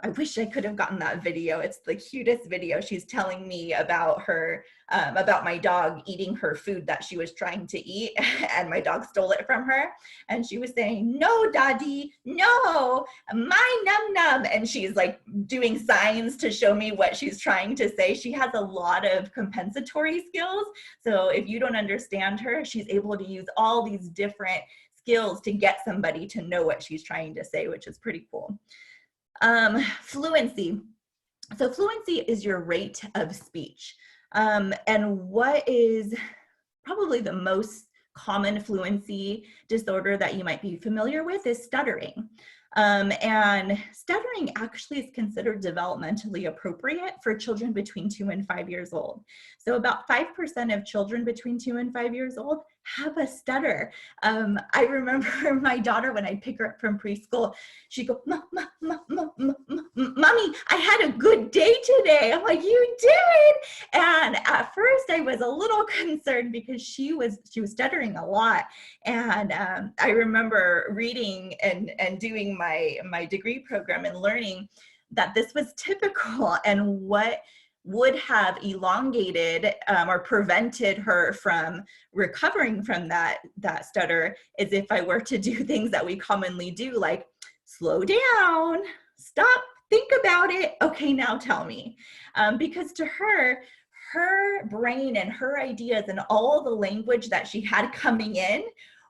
I wish I could have gotten that video. It's the cutest video. She's telling me about her, about my dog eating her food that she was trying to eat, and my dog stole it from her. And she was saying, "No, Daddy, no, my num num." And she's like doing signs to show me what she's trying to say. She has a lot of compensatory skills. So if you don't understand her, she's able to use all these different skills to get somebody to know what she's trying to say, which is pretty cool. Fluency. So fluency is your rate of speech. And what is probably the most common fluency disorder that you might be familiar with is stuttering. And stuttering actually is considered developmentally appropriate for children between 2 and 5 years old. So about 5% of children between 2 and 5 years old have a stutter. I remember my daughter, when I'd pick her up from preschool, she'd go, "Mommy, I had a good day today." I'm like, "You did?" And at first I was a little concerned because she was stuttering a lot. And I remember reading and doing my degree program and learning that this was typical, and what would have elongated or prevented her from recovering from that stutter is if I were to do things that we commonly do, like slow down, stop, think about it, okay, now tell me. Because to her brain and her ideas and all the language that she had coming in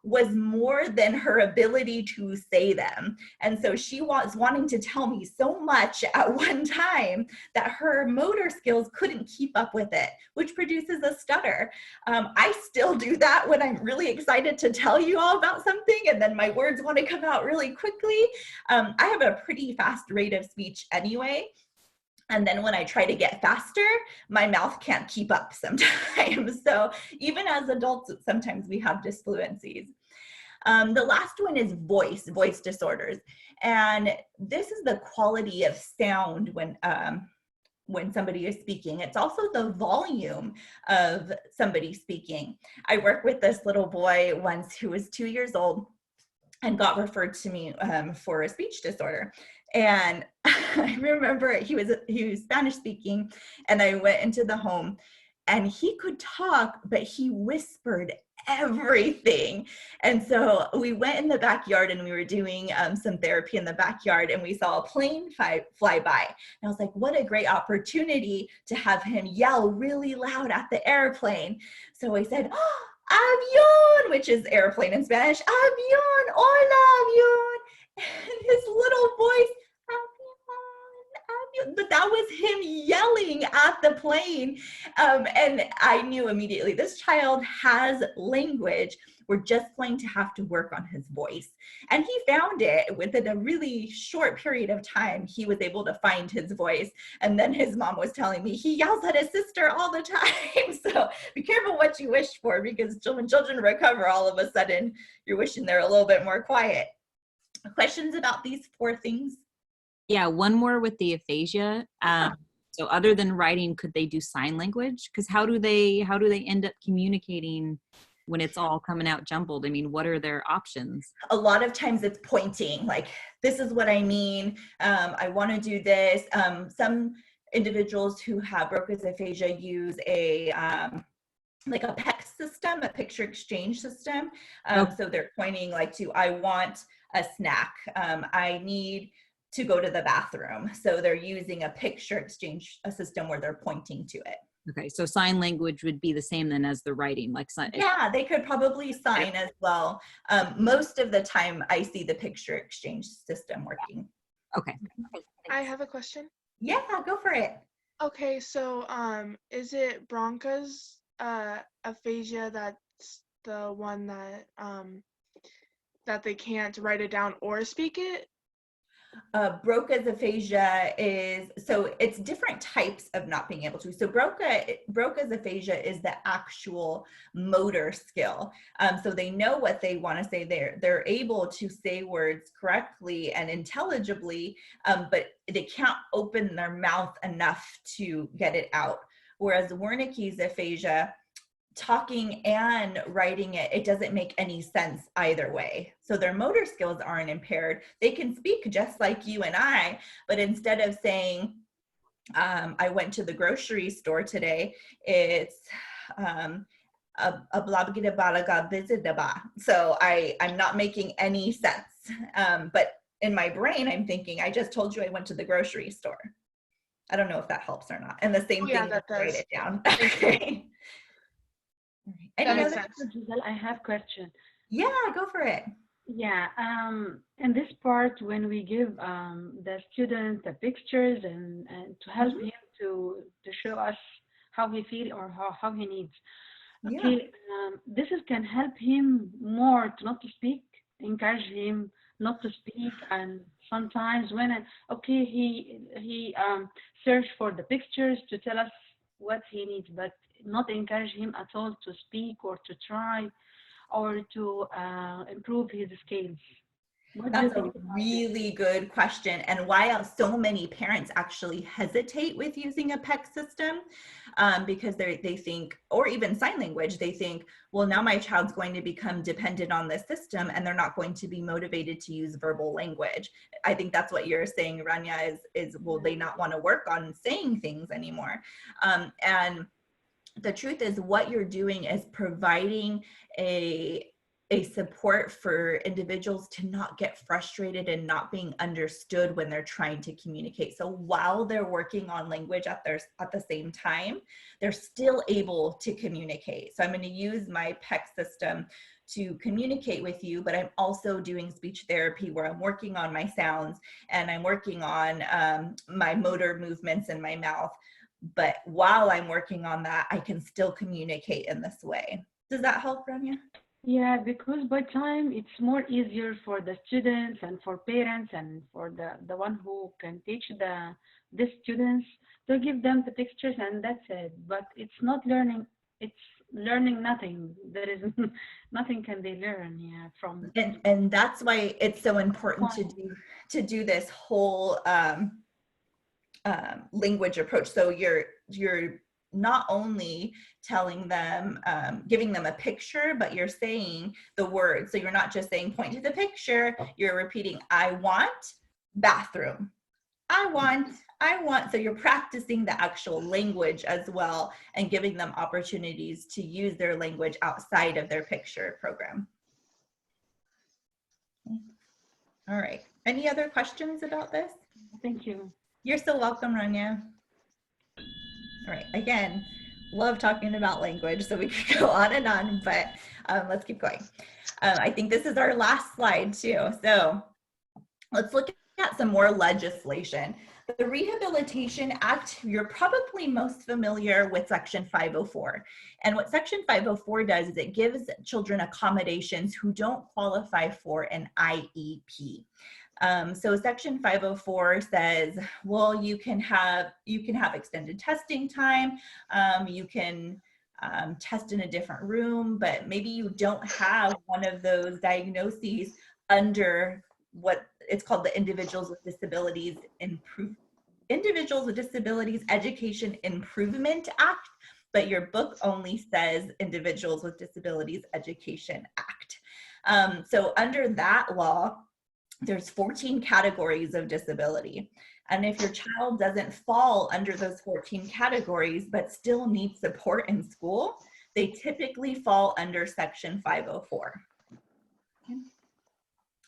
was more than her ability to say them. And so she was wanting to tell me so much at one time that her motor skills couldn't keep up with it, which produces a stutter. I still do that when I'm really excited to tell you all about something and then my words want to come out really quickly. I have a pretty fast rate of speech anyway. And then when I try to get faster, my mouth can't keep up sometimes. So even as adults, sometimes we have disfluencies. The last one is voice disorders. And this is the quality of sound when somebody is speaking. It's also the volume of somebody speaking. I worked with this little boy once who was 2 years old and got referred to me for a speech disorder. And I remember he was Spanish speaking, and I went into the home and he could talk, but he whispered everything. And so we went in the backyard and we were doing some therapy in the backyard, and we saw a plane fly by. And I was like, what a great opportunity to have him yell really loud at the airplane. So I said, oh, avión, which is airplane in Spanish. Avión, hola, avión. And his little voice, avión, avión. But that was him yelling at the plane. And I knew immediately, this child has language. We're just going to have to work on his voice. And he found it within a really short period of time. He was able to find his voice. And then his mom was telling me he yells at his sister all the time. So be careful what you wish for, because when children recover, all of a sudden you're wishing they're a little bit more quiet. Questions about these 4 things? Yeah, one more with the aphasia. So other than writing, could they do sign language? Because how do they end up communicating when it's all coming out jumbled? I mean, what are their options? A lot of times it's pointing, like, this is what I mean. I want to do this. Some individuals who have Broca's aphasia use like a PEC system, a picture exchange system. So they're pointing like to, I want a snack. I need to go to the bathroom. So they're using a picture exchange, a system where they're pointing to it. Okay, so sign language would be the same then as the writing, like yeah, they could probably sign as well. Most of the time I see the picture exchange system working. Okay. I have a question. Yeah, go for it. Okay, so is it Broca's aphasia that's the one that that they can't write it down or speak it? Broca's aphasia is, so it's different types of not being able to. So Broca's aphasia is the actual motor skill. So they know what they want to say. They're able to say words correctly and intelligibly, but they can't open their mouth enough to get it out. Whereas Wernicke's aphasia, talking and writing it doesn't make any sense either way. So their motor skills aren't impaired. They can speak just like you and I, but instead of saying, I went to the grocery store today, it's a blabgida balaga bizidaba. So I'm not making any sense. But in my brain, I'm thinking, I just told you I went to the grocery store. I don't know if that helps or not. And the same thing, that does. write it down. Okay. That makes Other- sense. Giselle, I have question. Yeah, go for it. Yeah, in this part, when we give the student the pictures and to help him to show us how he feel or how he needs. Yeah. Okay, this can help him more to not to speak, encourage him not to speak, and sometimes when he search for the pictures to tell us what he needs, but not encourage him at all to speak or to try or to improve his skills. That's a really good question, and why so many parents actually hesitate with using a PEC system, because they think, or even sign language, they think, well, now my child's going to become dependent on this system and they're not going to be motivated to use verbal language. I think that's what you're saying, Rania, is will they not want to work on saying things anymore? And the truth is, what you're doing is providing a support for individuals to not get frustrated and not being understood when they're trying to communicate. So while they're working on language at the same time, they're still able to communicate. So I'm going to use my PEC system to communicate with you, but I'm also doing speech therapy where I'm working on my sounds and I'm working on my motor movements in my mouth. But while I'm working on that, I can still communicate in this way. Does that help, Rania? Yeah, because by time it's more easier for the students and for parents and for the one who can teach the students to give them the pictures and that's it. But it's not learning. It's learning nothing. There is nothing can they learn, yeah, from. And that's why it's so important to do this whole language approach. So you're not only telling them, giving them a picture, but you're saying the words. So you're not just saying point to the picture, you're repeating, I want bathroom. I want. So you're practicing the actual language as well and giving them opportunities to use their language outside of their picture program. All right. Any other questions about this? Thank you. You're so welcome, Rania. All right. Again, love talking about language, so we could go on and on, but let's keep going. I think this is our last slide too. So let's look at some more legislation. The Rehabilitation Act, you're probably most familiar with Section 504. And what Section 504 does is it gives children accommodations who don't qualify for an IEP. So Section 504 says, well, you can have extended testing time, you can test in a different room, but maybe you don't have one of those diagnoses under what it's called the Individuals with Disabilities Education Improvement Act, but your book only says Individuals with Disabilities Education Act. So under that law, there's 14 categories of disability. And if your child doesn't fall under those 14 categories, but still needs support in school, they typically fall under Section 504. Okay.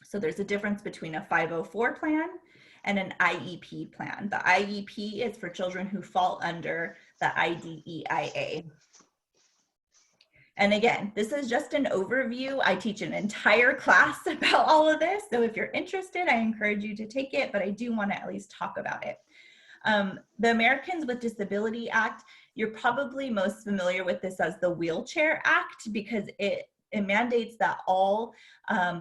So there's a difference between a 504 plan and an IEP plan. The IEP is for children who fall under the IDEIA. And again, this is just an overview. I teach an entire class about all of this. So if you're interested, I encourage you to take it, but I do want to at least talk about it. The Americans with Disability Act, you're probably most familiar with this as the Wheelchair Act, because it mandates that all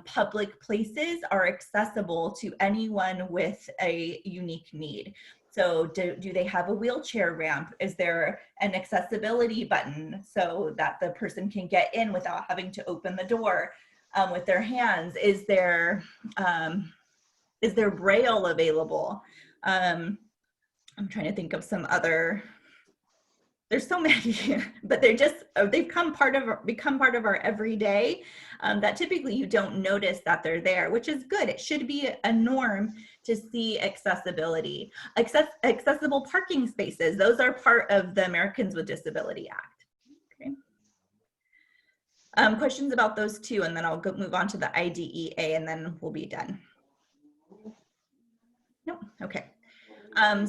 public places are accessible to anyone with a unique need. So do they have a wheelchair ramp? Is there an accessibility button so that the person can get in without having to open the door with their hands? Is there Braille available? I'm trying to think of some other. There's so many, but they've become part of our everyday that typically you don't notice that they're there, which is good. It should be a norm to see accessibility. Accessible parking spaces, those are part of the Americans with Disability Act. Okay. Questions about those two, and then I'll move on to the IDEA, and then we'll be done. No, okay.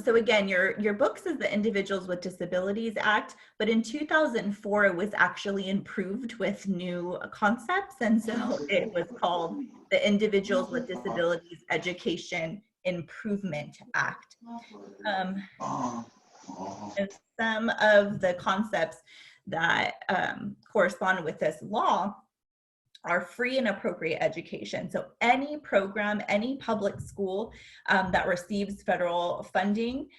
So again, your book says the Individuals with Disabilities Act, but in 2004, it was actually improved with new concepts. And so it was called the Individuals with Disabilities Education Improvement Act. And some of the concepts that correspond with this law are free and appropriate education. So any program, any public school that receives federal funding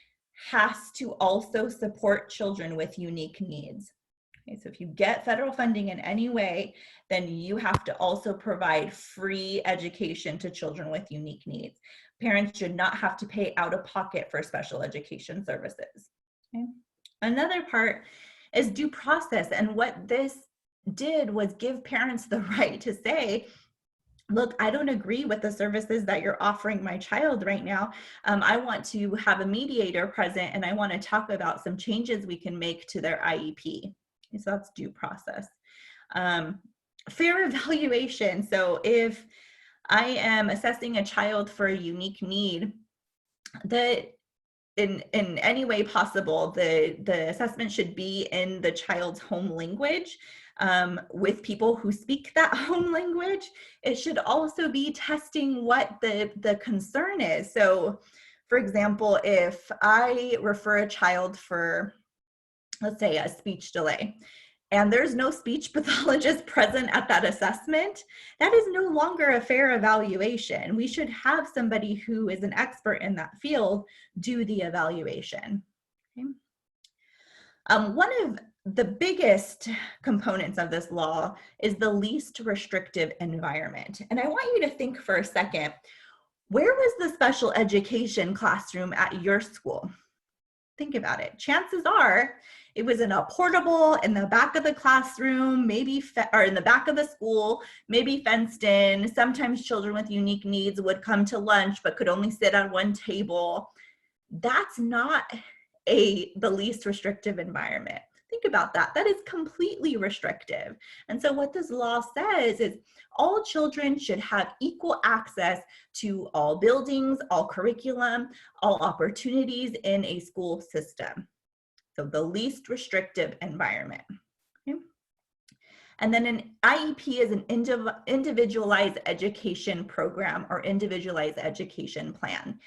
has to also support children with unique needs. Okay, so if you get federal funding in any way, then you have to also provide free education to children with unique needs. Parents should not have to pay out of pocket for special education services. Okay. Another part is due process, and what this did was give parents the right to say, look, I don't agree with the services that you're offering my child right now. I want to have a mediator present, and I want to talk about some changes we can make to their IEP. So that's due process. Fair evaluation. So if I am assessing a child for a unique need, that in any way possible, the assessment should be in the child's home language. With people who speak that home language. It should also be testing what the concern is. So for example, if I refer a child for, let's say, a speech delay, and there's no speech pathologist present at that assessment, that is no longer a fair evaluation. We should have somebody who is an expert in that field do the evaluation. Okay. One of the biggest components of this law is the least restrictive environment. And I want you to think for a second, where was the special education classroom at your school? Think about it. Chances are it was in a portable in the back of the classroom, maybe, or in the back of the school, maybe fenced in. Sometimes children with unique needs would come to lunch but could only sit at one table. That's not the least restrictive environment. Think about that. That is completely restrictive. And so what this law says is all children should have equal access to all buildings, all curriculum, all opportunities in a school system. So the least restrictive environment. Okay. And then an IEP is an individualized education program or individualized education plan.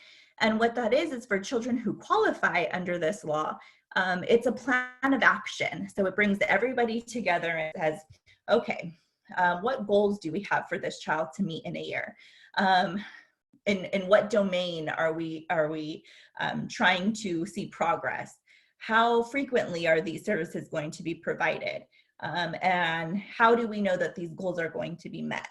And what that is for children who qualify under this law, it's a plan of action. So it brings everybody together and says, okay, what goals do we have for this child to meet in a year? In what domain are we trying to see progress? How frequently are these services going to be provided? And how do we know that these goals are going to be met?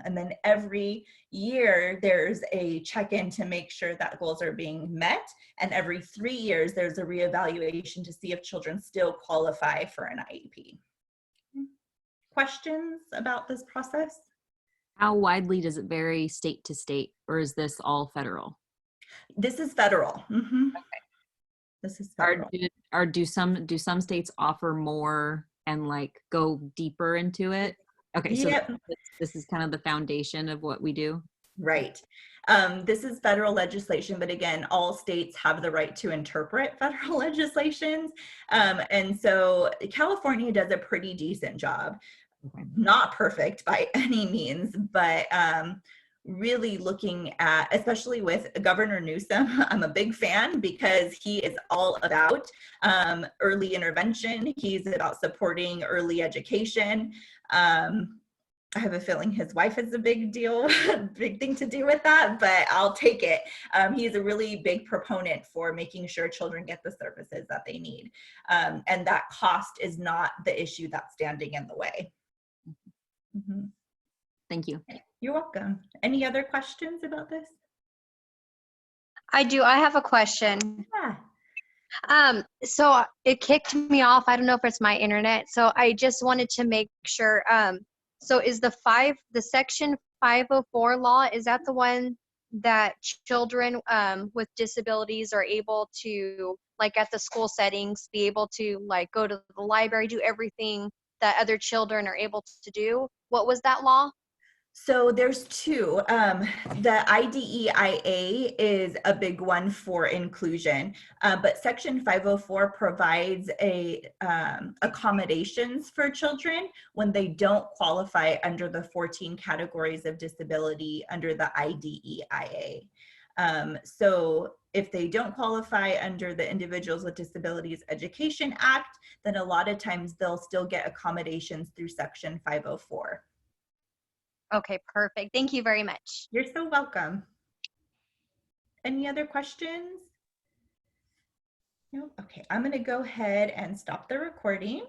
And then every year there's a check-in to make sure that goals are being met. And every 3 years there's a reevaluation to see if children still qualify for an IEP. Questions about this process? How widely does it vary state to state, or is this all federal? This is federal. Mm-hmm. Okay. This is federal. Do some states offer more and like go deeper into it? Okay, so yep. This is kind of the foundation of what we do. Right. This is federal legislation, but again, all states have the right to interpret federal legislations. And so California does a pretty decent job. Okay. Not perfect by any means, but really looking at, especially with Governor Newsom, I'm a big fan because he is all about early intervention. He's about supporting early education. I have a feeling his wife has a big thing to do with that, but I'll take it. He's a really big proponent for making sure children get the services that they need. And that cost is not the issue that's standing in the way. Mm-hmm. Thank you. You're welcome. Any other questions about this? I do. I have a question. Yeah. So it kicked me off. I don't know if it's my internet. So I just wanted to make sure. So is the section 504 law, is that the one that children with disabilities are able to, like at the school settings, be able to like go to the library, do everything that other children are able to do? What was that law? So there's two. The IDEIA is a big one for inclusion, but Section 504 provides accommodations for children when they don't qualify under the 14 categories of disability under the IDEIA. So if they don't qualify under the Individuals with Disabilities Education Act, then a lot of times they'll still get accommodations through Section 504. Okay, perfect. Thank you very much. You're so welcome. Any other questions? No? Okay, I'm going to go ahead and stop the recording.